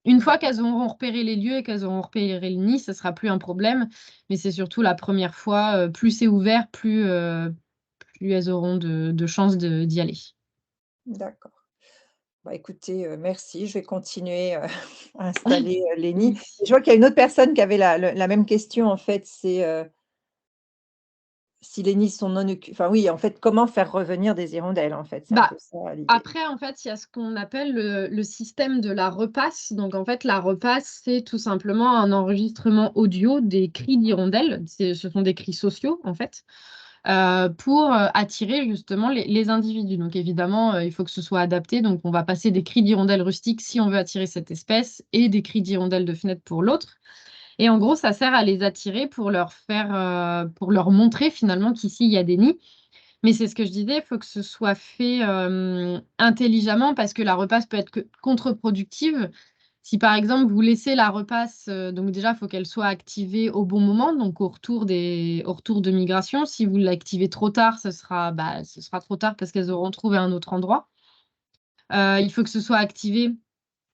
Une fois D'accord, qu'elles auront repéré les lieux et qu'elles auront repéré le nid, ce sera plus un problème, mais c'est surtout la première fois, plus c'est ouvert, plus elles auront de chances d'y aller. d'accord. Bah, écoutez, merci. Je vais continuer, à installer, les nids. Oui. Et je vois qu'il y a une autre personne qui avait la même question, en fait, c'est, si les nids sont non occu enfin oui, en fait, comment faire revenir des hirondelles, en fait? C'est un Bah, peu ça l'idée. après, en fait, il y a ce qu'on appelle le système de la repasse. Donc, en fait, la repasse, c'est tout simplement un enregistrement audio des cris d'hirondelles. Ce sont des cris sociaux, en fait, pour attirer justement les individus. Donc, évidemment, il faut que ce soit adapté. Donc, on va passer des cris d'hirondelles rustiques si on veut attirer cette espèce et des cris d'hirondelles de fenêtre pour l'autre. Et en gros, ça sert à les attirer pour leur montrer finalement qu'ici, il y a des nids. Mais c'est ce que je disais, il faut que ce soit fait, intelligemment parce que la repasse peut être que contre-productive. Si par exemple vous laissez la repasse, donc déjà il faut qu'elle soit activée au bon moment, donc au retour de migration. Si vous l'activez trop tard, ce sera trop tard parce qu'elles auront trouvé un autre endroit. Il faut que ce soit activé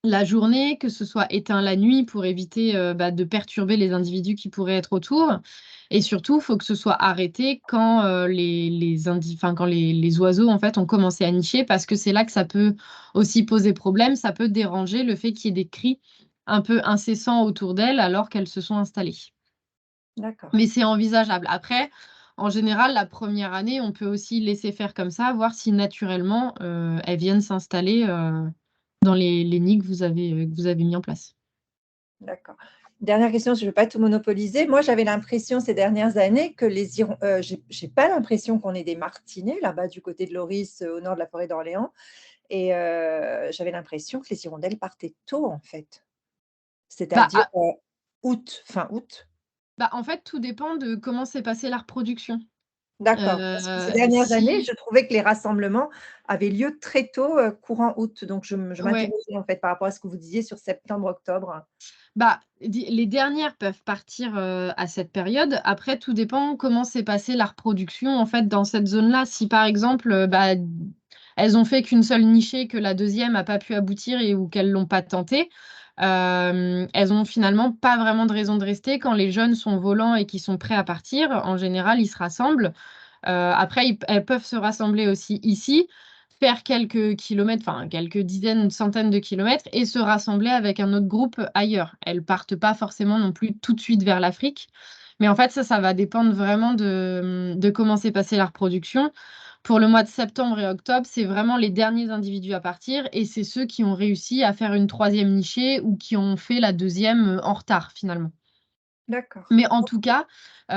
la journée, que ce soit éteint la nuit pour éviter, de perturber les individus qui pourraient être autour. Et surtout, il faut que ce soit arrêté quand, quand les oiseaux, en fait, ont commencé à nicher parce que c'est là que ça peut aussi poser problème. Ça peut déranger le fait qu'il y ait des cris un peu incessants autour d'elles alors qu'elles se sont installées. D'accord, Mais c'est envisageable. Après, en général, la première année, on peut aussi laisser faire comme ça, voir si naturellement, elles viennent s'installer, dans les nids que vous avez mis en place. d'accord. Dernière question, je ne veux pas tout monopoliser. Moi, j'avais l'impression ces dernières années que j'ai pas l'impression qu'on ait des martinets là-bas du côté de Loris, au nord de la forêt d'Orléans. Et j'avais l'impression que les hirondelles partaient tôt, en fait. Bah, C'est-à-dire, a fin août. En fait, tout dépend de comment s'est passée la reproduction. D'accord. Parce que ces dernières années, Si je trouvais que les rassemblements avaient lieu très tôt, courant août. Donc je Ouais, m'interrogeais, en fait, par rapport à ce que vous disiez sur septembre-octobre. di les dernières peuvent partir, à cette période. Après, tout dépend comment s'est passée la reproduction, en fait, dans cette zone-là. Si, par exemple, elles ont fait qu'une seule nichée, que la deuxième a pas pu aboutir et ou qu'elles l'ont pas tentée, elles ont finalement pas vraiment de raison de rester. Quand les jeunes sont volants et qu'ils sont prêts à partir, en général, ils se rassemblent. Après, elles peuvent se rassembler aussi ici, faire quelques kilomètres, enfin quelques dizaines, centaines de kilomètres et se rassembler avec un autre groupe ailleurs. Elles partent pas forcément non plus tout de suite vers l'Afrique. Mais en fait, ça va dépendre vraiment de comment s'est passée la reproduction. Pour le mois de septembre et octobre, c'est vraiment les derniers individus à partir et c'est ceux qui ont réussi à faire une troisième nichée ou qui ont fait la deuxième en retard finalement. D'accord. Mais en tout cas,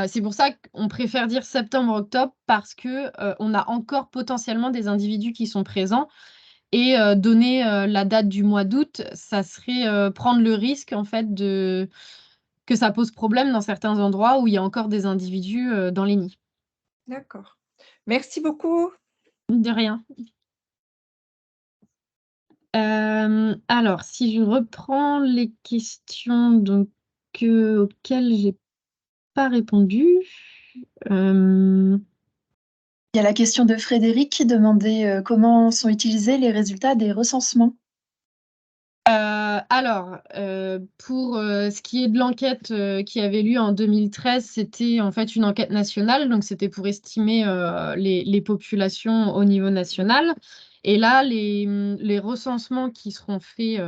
c'est pour ça qu'on préfère dire septembre-octobre parce que, on a encore potentiellement des individus qui sont présents et donner, la date du mois d'août, ça serait, prendre le risque en fait de que ça pose problème dans certains endroits où il y a encore des individus, dans les nids. D'accord. Merci beaucoup. De rien. Alors si je reprends les questions donc, auxquelles j'ai pas répondu. Euh, Il y a la question de Frédéric qui demandait comment sont utilisés les résultats des recensements. alors, pour ce qui est de l'enquête qui avait lieu en 2013, c'était en fait une enquête nationale, donc c'était pour estimer les populations au niveau national. Et là, les recensements qui seront faits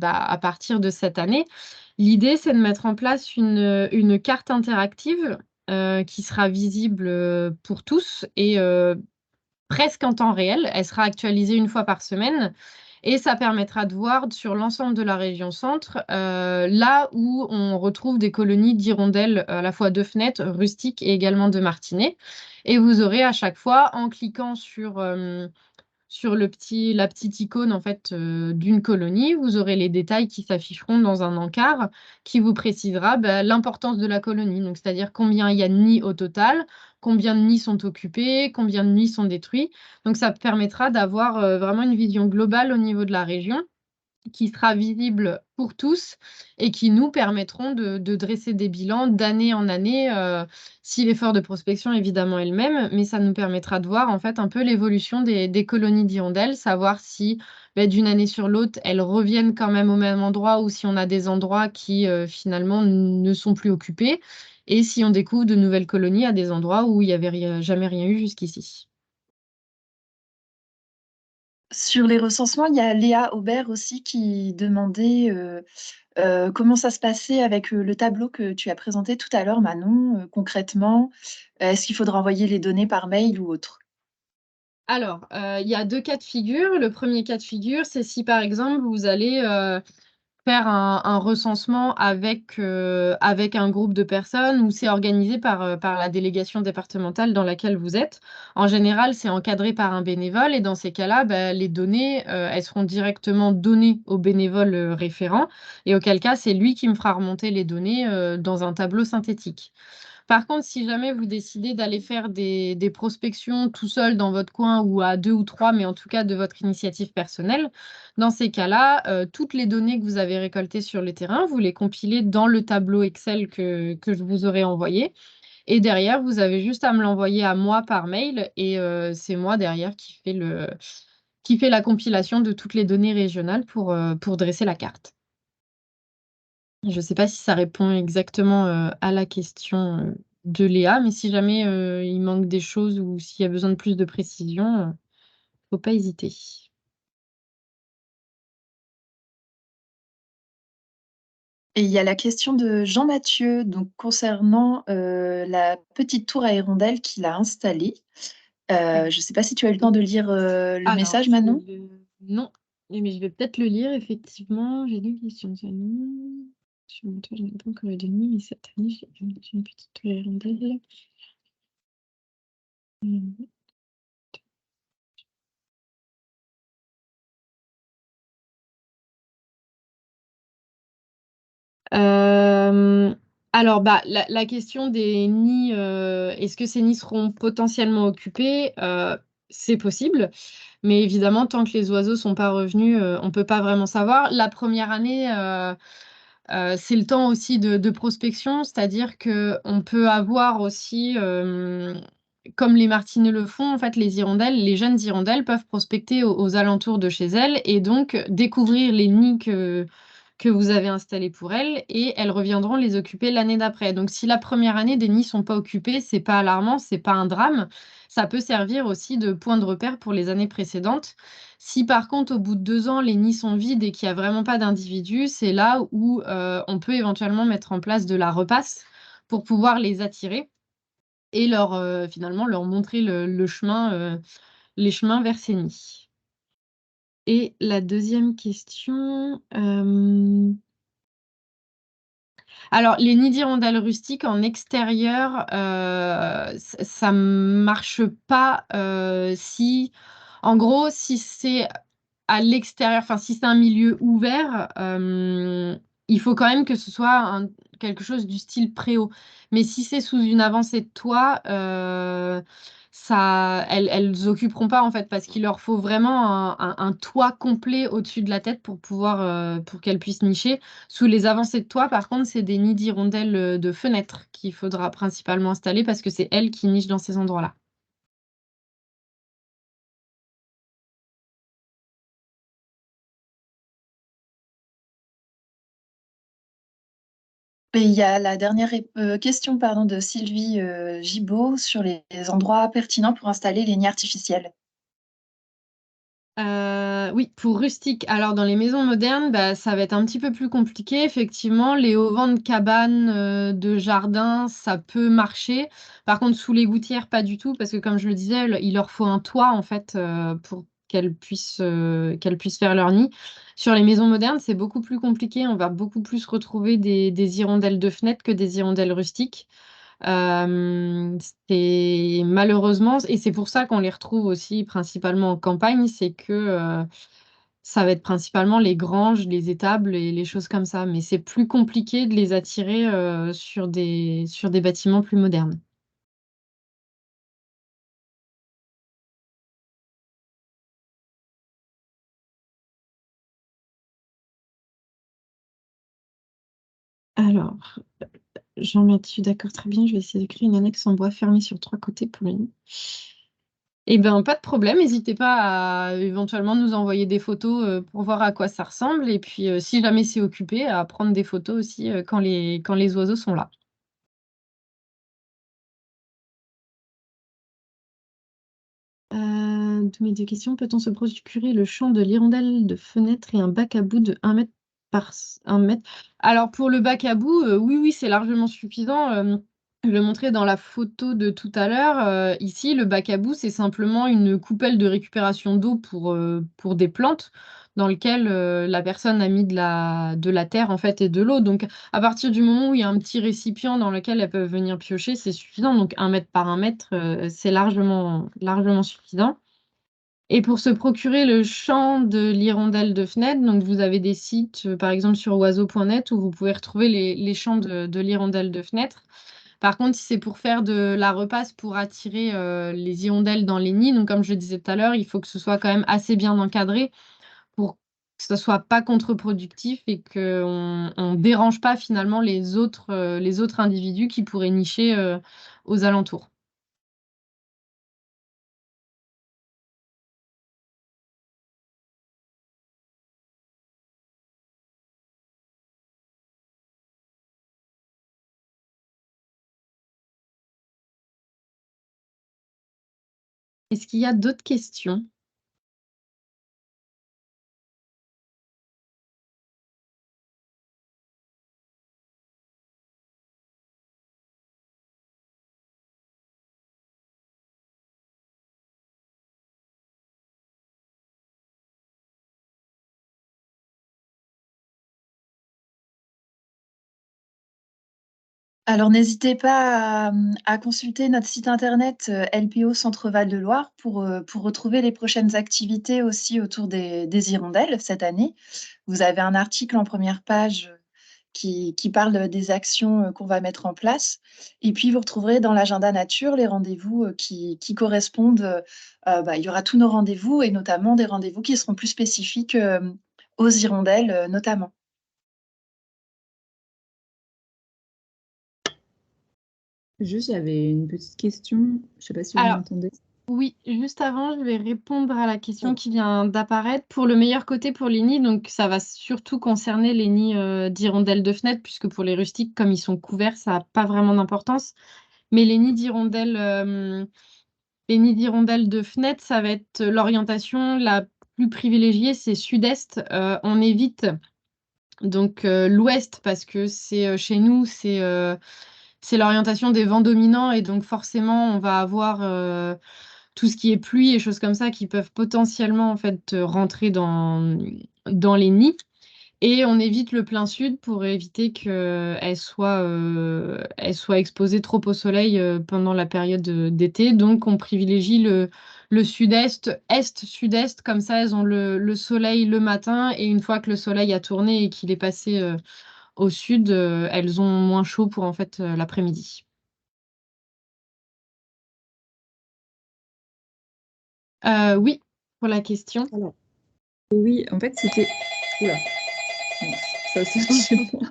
à partir de cette année, l'idée, c'est de mettre en place une carte interactive qui sera visible pour tous et presque en temps réel. Elle sera actualisée une fois par semaine et ça permettra de voir sur l'ensemble de la région centre là où on retrouve des colonies d'hirondelles à la fois de fenêtres, rustiques et également de martinets. Et vous aurez à chaque fois, en cliquant sur la petite icône en fait d'une colonie, vous aurez les détails qui s'afficheront dans un encart qui vous précisera l'importance de la colonie. Donc, c'est-à-dire combien il y a de nids au total, combien de nids sont occupés, combien de nids sont détruits. Donc, ça permettra d'avoir vraiment une vision globale au niveau de la région qui sera visible pour tous et qui nous permettront de dresser des bilans d'année en année, si l'effort de prospection évidemment est le même, mais ça nous permettra de voir en fait un peu l'évolution des colonies d'hirondelles, savoir si d'une année sur l'autre, elles reviennent quand même au même endroit ou si on a des endroits qui finalement ne sont plus occupés et si on découvre de nouvelles colonies à des endroits où il n'y avait jamais rien eu jusqu'ici. Sur les recensements, il y a Léa Aubert aussi qui demandait comment ça se passait avec le tableau que tu as présenté tout à l'heure, Manon, concrètement. Est-ce qu'il faudra envoyer les données par mail ou autre? Alors, il y a deux cas de figure. Le premier cas de figure, c'est si par exemple vous allez faire un recensement avec un groupe de personnes ou c'est organisé par la délégation départementale dans laquelle vous êtes. En général, c'est encadré par un bénévole et dans ces cas-là, les données, elles seront directement données au bénévole référent et auquel cas, c'est lui qui me fera remonter les données dans un tableau synthétique. Par contre, si jamais vous décidez d'aller faire des prospections tout seul dans votre coin ou à deux ou trois, mais en tout cas de votre initiative personnelle, dans ces cas-là, toutes les données que vous avez récoltées sur le terrain, vous les compilez dans le tableau Excel que je vous aurai envoyé. Et derrière, vous avez juste à me l'envoyer à moi par mail et c'est moi derrière qui fait la compilation de toutes les données régionales pour dresser la carte. Je ne sais pas si ça répond exactement à la question de Léa, mais si jamais il manque des choses ou s'il y a besoin de plus de précision, faut pas hésiter. Et il y a la question de Jean-Mathieu, donc concernant la petite tour à hirondelles qu'il a installée. Je ne sais pas si tu as eu le temps de lire le Alors, message, Manon. non, mais je vais peut-être le lire, effectivement. J'ai deux questions. Sur mon toit, je n'ai pas encore eu de nuit, mais cette année, j'ai une petite tour à hirondelles. Euh, alors, la question des nids, est-ce que ces nids seront potentiellement occupés? C'est possible, mais évidemment, tant que les oiseaux sont pas revenus, on peut pas vraiment savoir. La première année, c'est le temps aussi de prospection, c'est-à-dire que on peut avoir aussi, comme les martinets le font, en fait, les jeunes hirondelles peuvent prospecter aux alentours de chez elles et donc découvrir les nids que vous avez installés pour elles et elles reviendront les occuper l'année d'après. Donc, si la première année des nids sont pas occupés, c'est pas alarmant, c'est pas un drame. Ça peut servir aussi de point de repère pour les années précédentes. Si par contre, au bout de 2 ans, les nids sont vides et qu'il n'y a vraiment pas d'individus, c'est là où on peut éventuellement mettre en place de la repasse pour pouvoir les attirer et finalement leur montrer le chemin, les chemins vers ces nids. Et la deuxième question, alors les nids d'hirondelles rustiques en extérieur, ça marche pas si, en gros, si c'est à l'extérieur, enfin si c'est un milieu ouvert, il faut quand même que ce soit quelque chose du style préau. Mais si c'est sous une avancée de toit, elles occuperont pas en fait parce qu'il leur faut vraiment un toit complet au-dessus de la tête pour pour qu'elles puissent nicher. Sous les avancées de toit, par contre, c'est des nids d'hirondelles de fenêtres qu'il faudra principalement installer parce que c'est elles qui nichent dans ces endroits-là. Et il y a la dernière question pardon, de Sylvie Gibaud sur les endroits pertinents pour installer les nids artificiels. Oui, pour rustique. Alors, dans les maisons modernes, bah, ça va être un petit peu plus compliqué. Effectivement, les auvents de cabanes, de jardin, ça peut marcher. Par contre, sous les gouttières, pas du tout, parce que comme je le disais, il leur faut un toit, en fait, pour qu'elles puissent faire leur nid. Sur les maisons modernes, c'est beaucoup plus compliqué. On va beaucoup plus retrouver des hirondelles de fenêtre que des hirondelles rustiques. C'est malheureusement, et c'est pour ça qu'on les retrouve aussi principalement en campagne, c'est que ça va être principalement les granges, les étables et les choses comme ça. Mais c'est plus compliqué de les attirer sur des bâtiments plus modernes. Alors, Jean-Mathieu, d'accord, très bien. Je vais essayer d'écrire une annexe en bois fermée sur 3 côtés pour les nids. Eh bien, pas de problème. N'hésitez pas à éventuellement nous envoyer des photos pour voir à quoi ça ressemble. Et puis, si jamais c'est occupé, à prendre des photos aussi quand les oiseaux sont là. De mes deux questions, peut-on se procurer le champ de l'hirondelle de fenêtre et un bac à bout de 1 mètre par 1 mètre? Alors, pour le bac à bout, oui, oui, c'est largement suffisant. Je le montrais dans la photo de tout à l'heure. Ici, le bac à bout, c'est simplement une coupelle de récupération d'eau pour des plantes dans lequel la personne a mis de la terre en fait et de l'eau. Donc, à partir du moment où il y a un petit récipient dans lequel elles peuvent venir piocher, c'est suffisant. Donc, 1 mètre par 1 mètre, c'est largement suffisant. Et pour se procurer le champ de l'hirondelle de fenêtre, donc vous avez des sites, par exemple sur oiseau.net, où vous pouvez retrouver les champs de l'hirondelle de fenêtre. Par contre, si c'est pour faire de la repasse pour attirer les hirondelles dans les nids, donc comme je le disais tout à l'heure, il faut que ce soit quand même assez bien encadré pour que ce soit pas contre-productif et qu'on ne dérange pas finalement les autres individus qui pourraient nicher aux alentours. Est-ce qu'il y a d'autres questions? Alors, n'hésitez pas à consulter notre site internet LPO Centre Val de Loire pour retrouver les prochaines activités aussi autour des hirondelles cette année. Vous avez un article en première page qui parle des actions qu'on va mettre en place. Et puis, vous retrouverez dans l'agenda nature les rendez-vous qui correspondent. Bah, il y aura tous nos rendez-vous et notamment des rendez-vous qui seront plus spécifiques aux hirondelles notamment. Juste, j'avais une petite question. Je sais pas si vous Alors, m'entendez. oui, juste avant, je vais répondre à la question Oui. qui vient d'apparaître. Pour le meilleur côté pour les nids, donc ça va surtout concerner les nids d'hirondelles de fenêtre, puisque pour les rustiques, comme ils sont couverts, ça n'a pas vraiment d'importance. Mais les nids d'hirondelles de fenêtre, ça va être l'orientation la plus privilégiée, c'est sud-est. On évite donc l'ouest parce que c'est chez nous, c'est l'orientation des vents dominants et donc forcément, on va avoir tout ce qui est pluie et choses comme ça qui peuvent potentiellement en fait rentrer dans les nids. Et on évite le plein sud pour éviter elle soit exposée trop au soleil pendant la période d'été. Donc on privilégie le sud-est, est-sud-est, comme ça elles ont le soleil le matin et une fois que le soleil a tourné et qu'il est passé au sud, elles ont moins chaud pour en fait l'après-midi. Oui, pour la question. Alors, oui, en fait, c'était... Oula, ça c'est chez moi.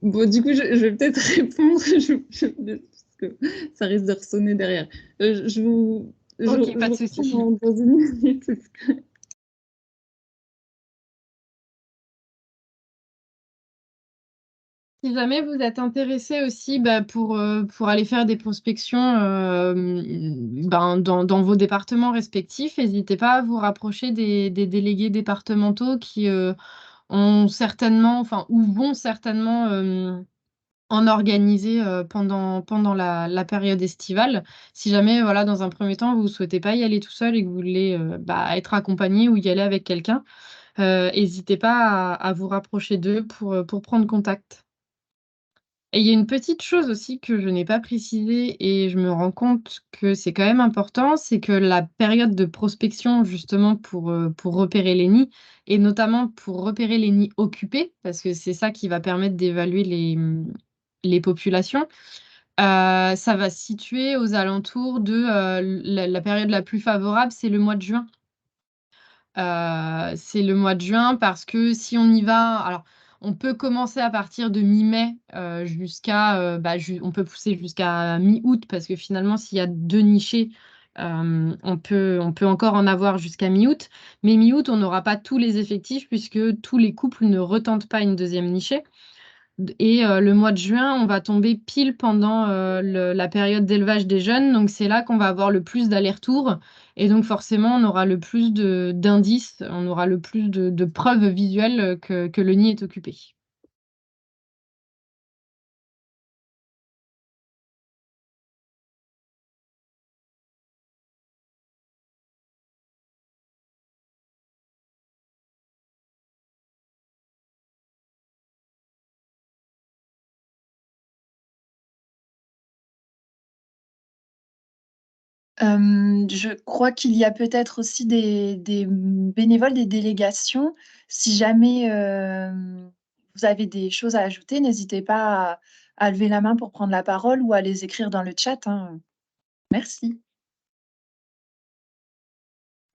Bon, du coup, je vais peut-être répondre, parce que ça risque de ressonner derrière. Ok, Je pas de vous souci. reprends dans une minute. Si jamais vous êtes intéressé aussi pour aller faire des prospections dans vos départements respectifs, n'hésitez pas à vous rapprocher des délégués départementaux qui ont certainement, enfin, ou vont certainement en organiser pendant la période estivale. Si jamais, voilà, dans un premier temps, vous ne souhaitez pas y aller tout seul et que vous voulez être accompagné ou y aller avec quelqu'un, n'hésitez pas à vous rapprocher d'eux pour prendre contact. Et il y a une petite chose aussi que je n'ai pas précisée et je me rends compte que c'est quand même important, c'est que la période de prospection justement pour repérer les nids et notamment pour repérer les nids occupés, parce que c'est ça qui va permettre d'évaluer les populations, ça va se situer aux alentours de, la période la plus favorable, c'est le mois de juin. C'est le mois de juin parce que si on y va alors on peut commencer à partir de mi-mai, jusqu'à, on peut pousser jusqu'à mi-août parce que finalement s'il y a 2 nichés, on peut encore en avoir jusqu'à mi-août. Mais mi-août, on n'aura pas tous les effectifs puisque tous les couples ne retentent pas une deuxième nichée. Et le mois de juin, on va tomber pile pendant la période d'élevage des jeunes. Donc, c'est là qu'on va avoir le plus d'allers-retours. Et donc, forcément, on aura le plus d'indices, on aura le plus de preuves visuelles que le nid est occupé. Je crois qu'il y a peut-être aussi des bénévoles, des délégations. Si jamais vous avez des choses à ajouter, n'hésitez pas à lever la main pour prendre la parole ou à les écrire dans le chat, hein. Merci.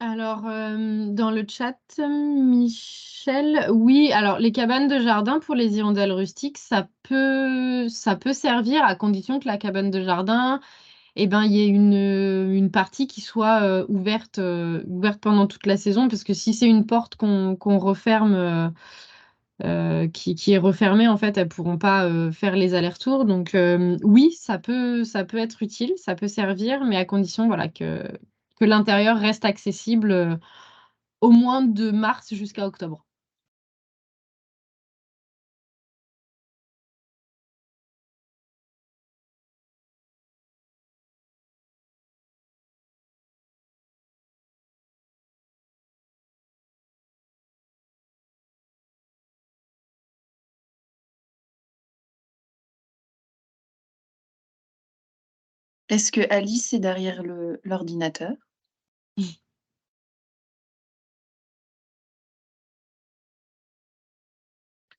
Alors, dans le chat, Michel, oui, alors les cabanes de jardin pour les hirondelles rustiques, ça peut servir à condition que la cabane de jardin eh ben, il y ait une partie qui soit ouverte pendant toute la saison, parce que si c'est une porte qu'on referme, qui est refermée, en fait, elles ne pourront pas faire les allers-retours. Donc oui, ça peut être utile, ça peut servir, mais à condition voilà, que l'intérieur reste accessible au moins de mars jusqu'à octobre. Est-ce que Alice est derrière l'ordinateur? A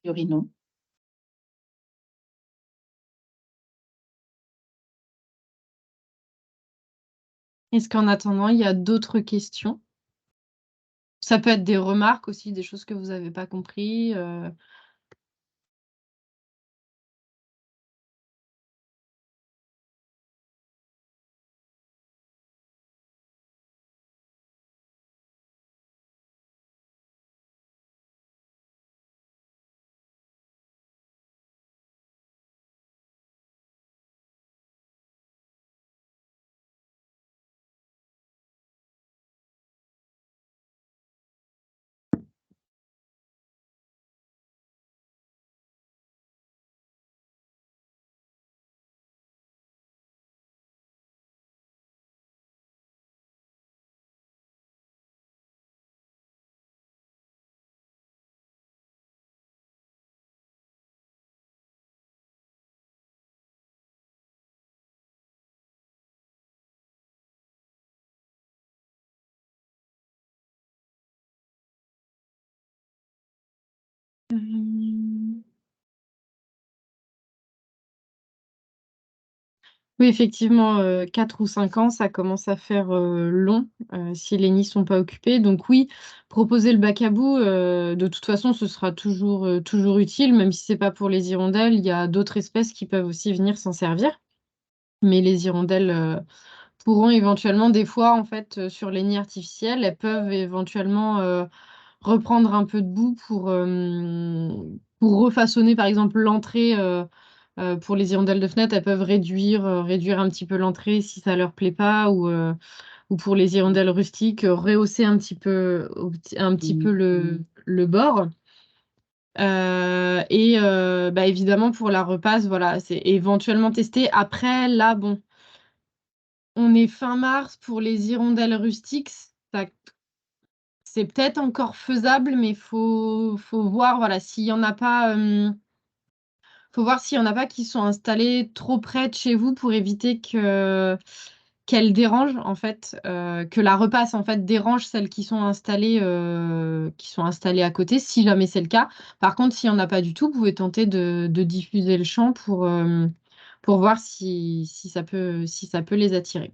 priori, non. Est-ce qu'en attendant, il y a d'autres questions? Ça peut être des remarques aussi, des choses que vous n'avez pas compris. Oui, effectivement, 4 ou 5 ans, ça commence à faire, long, si les nids sont pas occupés. Donc oui, proposer le bac à bout, de toute façon, ce sera toujours utile, même si c'est pas pour les hirondelles. Il y a d'autres espèces qui peuvent aussi venir s'en servir. Mais les hirondelles, pourront éventuellement des fois, en fait, sur les nids artificiels, elles peuvent éventuellement, reprendre un peu de boue pour refaçonner, par exemple, l'entrée, pour les hirondelles de fenêtre, elles peuvent réduire un petit peu l'entrée si ça leur plaît pas ou pour les hirondelles rustiques, rehausser un petit peu le bord. Bah, évidemment pour la repasse, voilà, c'est éventuellement tester. Après là, bon, on est fin mars pour les hirondelles rustiques, ça c'est peut-être encore faisable, mais faut voir, voilà, s'il y en a pas, faut voir s'il y en a pas qui sont installés trop près de chez vous pour éviter qu'elles dérangent, en fait, que la repasse, en fait, dérange celles qui sont installées à côté, si jamais c'est le cas. Par contre, s'il y en a pas du tout, vous pouvez tenter de diffuser le chant pour voir si ça peut les attirer.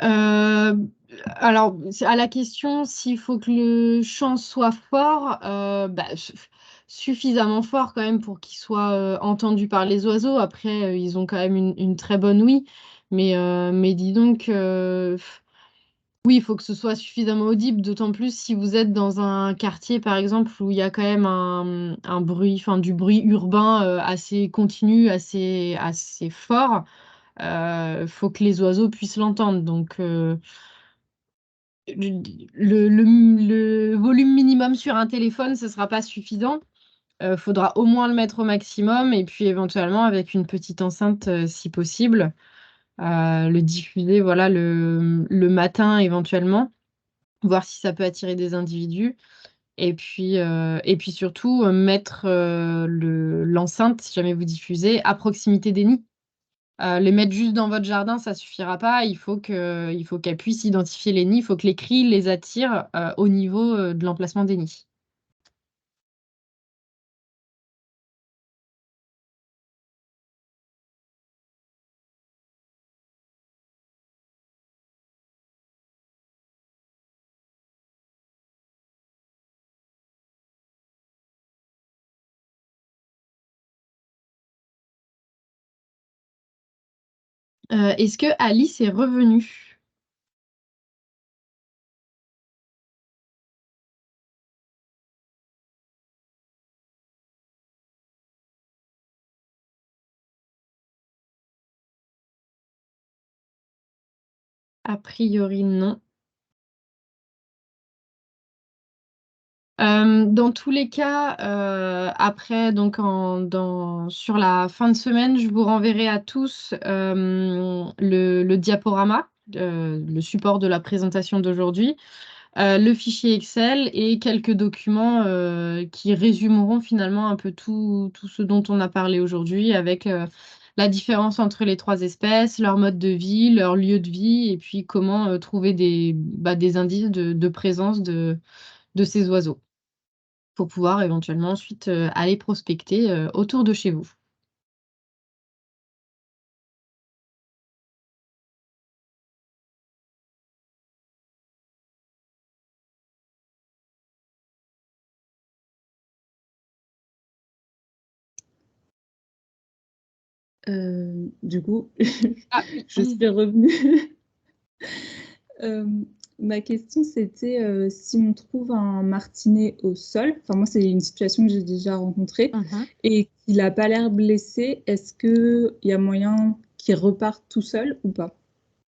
Heu, alors, c'est à la question s'il faut que le chant soit fort, bah, suffisamment fort quand même pour qu'il soit, entendu par les oiseaux. Après, ils ont quand même une très bonne ouïe, mais dis donc, oui, il faut que ce soit suffisamment audible, d'autant plus si vous êtes dans un quartier, par exemple, où il y a quand même un bruit, enfin, du bruit urbain, assez continu, assez fort. Faut que les oiseaux puissent l'entendre, donc le volume minimum sur un téléphone, ce sera pas suffisant. Faudra au moins le mettre au maximum et puis éventuellement avec une petite enceinte, si possible, le diffuser, voilà, le matin éventuellement, voir si ça peut attirer des individus et puis surtout, mettre, l'enceinte, si jamais vous diffusez, à proximité des nids. Les mettre juste dans votre jardin, ça suffira pas. Il faut qu'elle puisse identifier les nids. Il faut que les cris les attirent, au niveau, de l'emplacement des nids. Est-ce que Alice est revenue? A priori, non. Dans tous les cas, après donc sur la fin de semaine, je vous renverrai à tous, le diaporama, le support de la présentation d'aujourd'hui, le fichier Excel et quelques documents, qui résumeront finalement un peu tout ce dont on a parlé aujourd'hui avec, la différence entre les 3 espèces, leur mode de vie, leur lieu de vie et puis comment, trouver des indices de présence de ces oiseaux. Pour pouvoir éventuellement ensuite, aller prospecter, autour de chez vous. Du coup, Ah oui. je suis revenue. Ma question, c'était, si on trouve un martinet au sol, enfin moi, c'est une situation que j'ai déjà rencontrée Mmh. et qu'il a pas l'air blessé, est-ce qu'il y a moyen qui repart tout seul ou pas?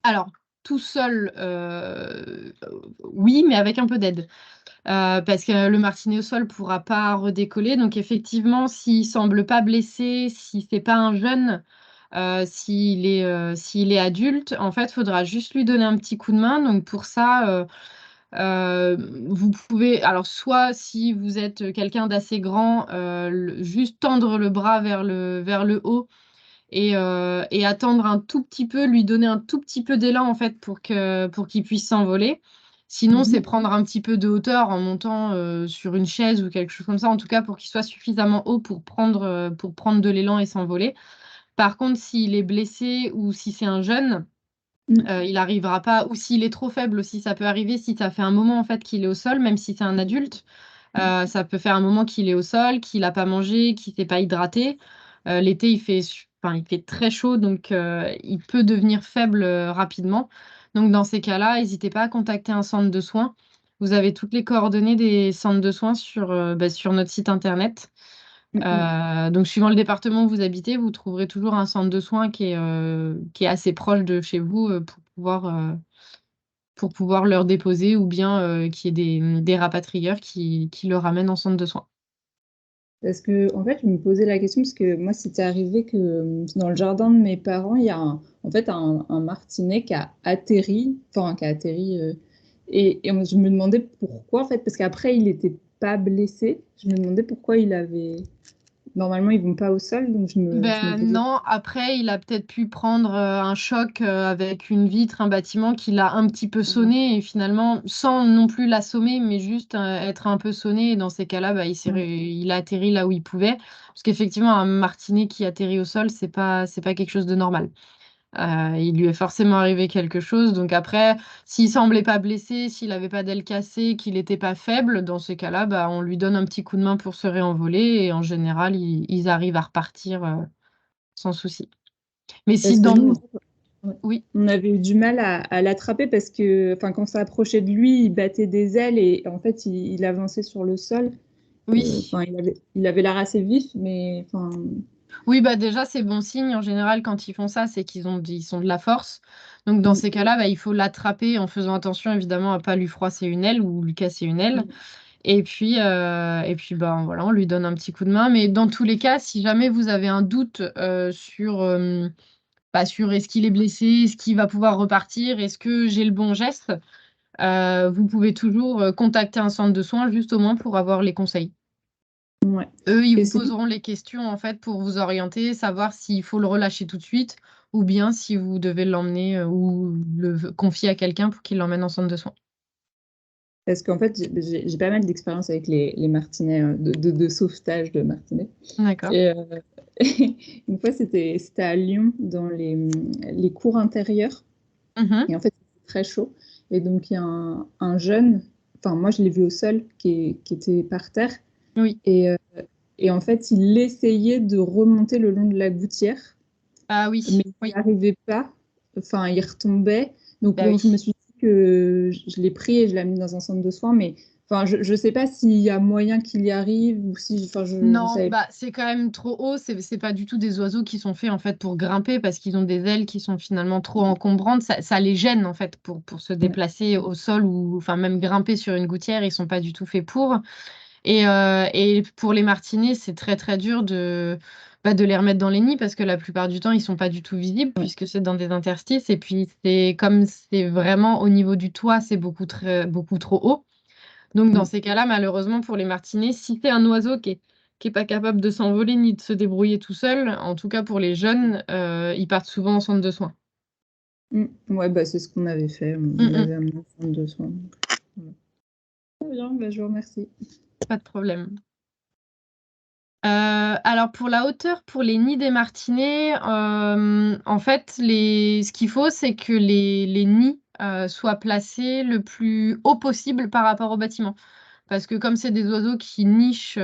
Alors, tout seul, oui, mais avec un peu d'aide. Parce que le martinet au sol pourra pas redécoller. Donc effectivement, s'il semble pas blessé, si c'est pas un jeune, s'il est adulte, en fait, faudra juste lui donner un petit coup de main. Donc pour ça, vous pouvez alors soit si vous êtes quelqu'un d'assez grand, juste tendre le bras vers le haut et attendre un tout petit peu, lui donner un tout petit peu d'élan en fait pour qu'il puisse s'envoler. Sinon, c'est prendre un petit peu de hauteur en montant sur une chaise ou quelque chose comme ça, en tout cas pour qu'il soit suffisamment haut pour prendre de l'élan et s'envoler. Par contre, s'il est blessé ou si c'est un jeune, il n'arrivera pas, ou s'il est trop faible aussi, ça peut arriver si ça fait un moment en fait qu'il est au sol, même si c'est un adulte. Ça peut faire un moment qu'il est au sol, qu'il n'a pas mangé, qu'il s'est pas hydraté. L'été, enfin, il fait très chaud, donc il peut devenir faible rapidement. Donc dans ces cas-là, n'hésitez pas à contacter un centre de soins. Vous avez toutes les coordonnées des centres de soins sur notre site internet. Donc suivant le département où vous habitez, vous trouverez toujours un centre de soins qui est assez proche de chez vous pour pouvoir leur déposer ou bien qu'il y ait des rapatrieurs qui le ramènent en centre de soins. Parce que, en fait, je me posais la question, parce que moi, c'était arrivé que dans le jardin de mes parents, il y a en fait un martinet qui a atterri, je me demandais pourquoi, en fait, parce qu'après, il n'était pas blessé. Je me demandais pourquoi il avait. Normalement, ils vont pas au sol, donc je me Ben posais. non, après, il a peut-être pu prendre un choc avec une vitre, un bâtiment qui l'a un petit peu sonné et finalement, sans non plus l'assommer, mais juste être un peu sonné. Et dans ces cas-là, bah, il a atterri là où il pouvait. Parce qu'effectivement, un martinet qui atterrit au sol, c'est pas quelque chose de normal. Il lui est forcément arrivé quelque chose. Donc après, s'il semblait pas blessé, s'il n'avait pas d'aile cassée, qu'il n'était pas faible, dans ces cas-là, bah, on lui donne un petit coup de main pour se réenvoler et en général, ils arrivent à repartir sans souci. Mais si Parce que nous, ouais, Oui, on avait eu du mal à l'attraper parce que, enfin, quand ça approchait de lui, il battait des ailes et en fait, il avançait sur le sol. oui. Enfin, il avait l'air assez vif, mais enfin. Oui, bah déjà, c'est bon signe. En général, quand ils font ça, c'est ils sont de la force. Donc, dans Mm, ces cas-là, bah, il faut l'attraper en faisant attention, évidemment, à pas lui froisser une aile ou lui casser une aile. mm. Et puis ben, voilà, on lui donne un petit coup de main. Mais dans tous les cas, si jamais vous avez un doute sur est-ce qu'il est blessé, est-ce qu'il va pouvoir repartir, est-ce que j'ai le bon geste, vous pouvez toujours contacter un centre de soins juste au moins pour avoir les conseils. Ouais. Eux, ils Et vous sinon, poseront les questions en fait pour vous orienter, savoir s'il faut le relâcher tout de suite ou bien si vous devez l'emmener ou le confier à quelqu'un pour qu'il l'emmène en centre de soins. parce qu'en fait, j'ai pas mal d'expérience avec les martinets, de sauvetage de martinets. D'accord. Et une fois, c'était à Lyon, dans les cours intérieures. Mhm. Et en fait, c'était très chaud. Et donc, il y a un jeune, enfin, moi, je l'ai vu au sol, qui était par terre. Oui. Et, et en fait, il essayait de remonter le long de la gouttière, Ah oui. mais il n'y Oui. arrivait pas. Enfin, il retombait. Donc, Bah bon, je me oui. suis dit que je l'ai pris et je l'ai mis dans un centre de soins, mais enfin, je ne sais pas s'il y a moyen qu'il y arrive ou si, enfin, je Non, savais pas. bah c'est quand même trop haut. C'est pas du tout des oiseaux qui sont faits en fait pour grimper parce qu'ils ont des ailes qui sont finalement trop encombrantes. Ça les gêne en fait pour se Ouais. déplacer au sol ou enfin même grimper sur une gouttière. Ils sont pas du tout faits pour. Et pour les martinets, c'est très très dur de les remettre dans les nids parce que la plupart du temps, ils sont pas du tout visibles Ouais. puisque c'est dans des interstices. Et puis c'est comme c'est vraiment au niveau du toit, c'est beaucoup trop haut. Donc, dans Mm. ces cas-là, malheureusement, pour les martinets, si c'est un oiseau qui est pas capable de s'envoler ni de se débrouiller tout seul, en tout cas pour les jeunes, ils partent souvent en centre de soins. Mm. Ouais, bah, c'est ce qu'on avait fait. Mm, On mm, l'avait amené au centre de soins. Voilà. Très bien, bah, je vous remercie. pas de problème. Alors pour la hauteur, pour les nids des martinets, en fait, ce qu'il faut, c'est que les nids soient placés le plus haut possible par rapport au bâtiment. Parce que comme c'est des oiseaux qui nichent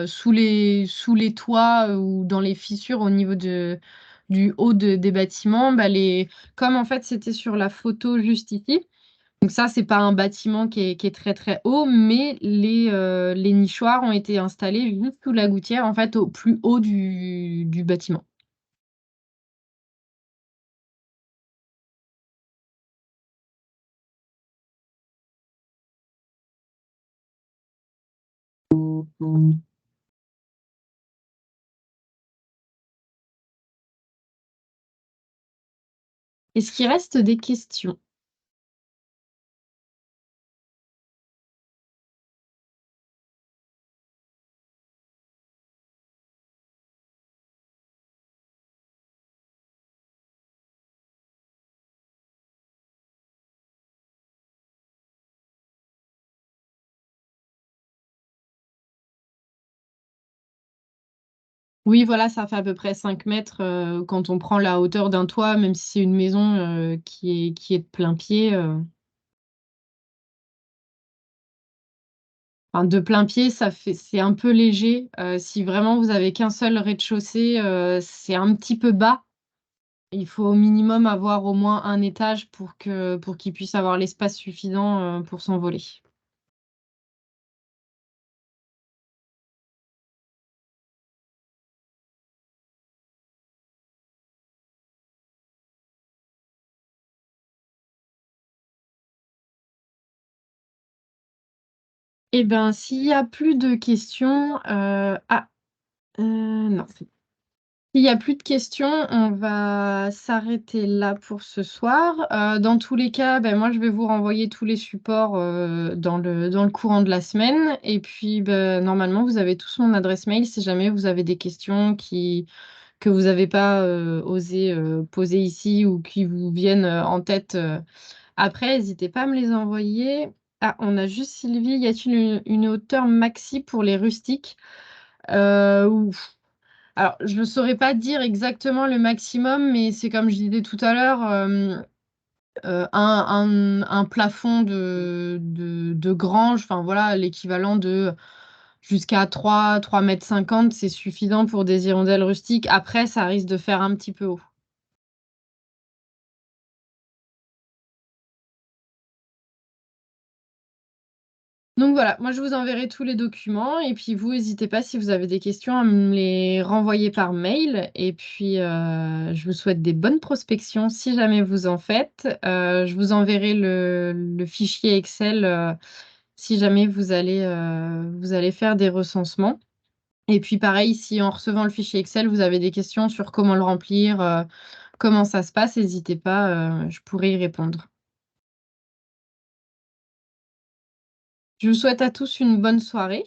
sous les toits ou dans les fissures au niveau du haut des bâtiments, bah comme en fait c'était sur la photo juste ici, donc ça, c'est pas un bâtiment qui est très très haut, mais les nichoirs ont été installés juste sous la gouttière, en fait, au plus haut du bâtiment. Est-ce qu'il reste des questions? Oui, voilà, ça fait à peu près 5 mètres, quand on prend la hauteur d'un toit, même si c'est une maison, qui est de plein pied, enfin de plein pied, c'est un peu léger. Si vraiment vous avez qu'un seul rez-de-chaussée, c'est un petit peu bas. Il faut au minimum avoir au moins un étage pour qu'il puisse avoir l'espace suffisant, pour s'envoler. Et ben, s'il y a plus de questions, non, c'est s'il y a plus de questions, on va s'arrêter là pour ce soir. Dans tous les cas, moi, je vais vous renvoyer tous les supports, dans le courant de la semaine et puis, normalement, vous avez tous mon adresse mail si jamais vous avez des questions que vous avez pas, osé, poser ici ou qui vous viennent, en tête, après. Hésitez pas à me les envoyer. Ah, on a juste Sylvie: «Y a-t-il une hauteur maxi pour les rustiques?» Ou alors, je ne saurais pas dire exactement le maximum, mais c'est comme je disais tout à l'heure, un plafond de grange, enfin voilà, l'équivalent de jusqu'à 3,50 m, c'est suffisant pour des hirondelles rustiques. Après, ça risque de faire un petit peu haut. Donc voilà, moi je vous enverrai tous les documents et puis vous, n'hésitez pas si vous avez des questions à me les renvoyer par mail et puis, je vous souhaite des bonnes prospections si jamais vous en faites. Je vous enverrai le fichier Excel, si jamais vous allez faire des recensements et puis pareil, si en recevant le fichier Excel, vous avez des questions sur comment le remplir, comment ça se passe, n'hésitez pas, je pourrai y répondre. Je vous souhaite à tous une bonne soirée.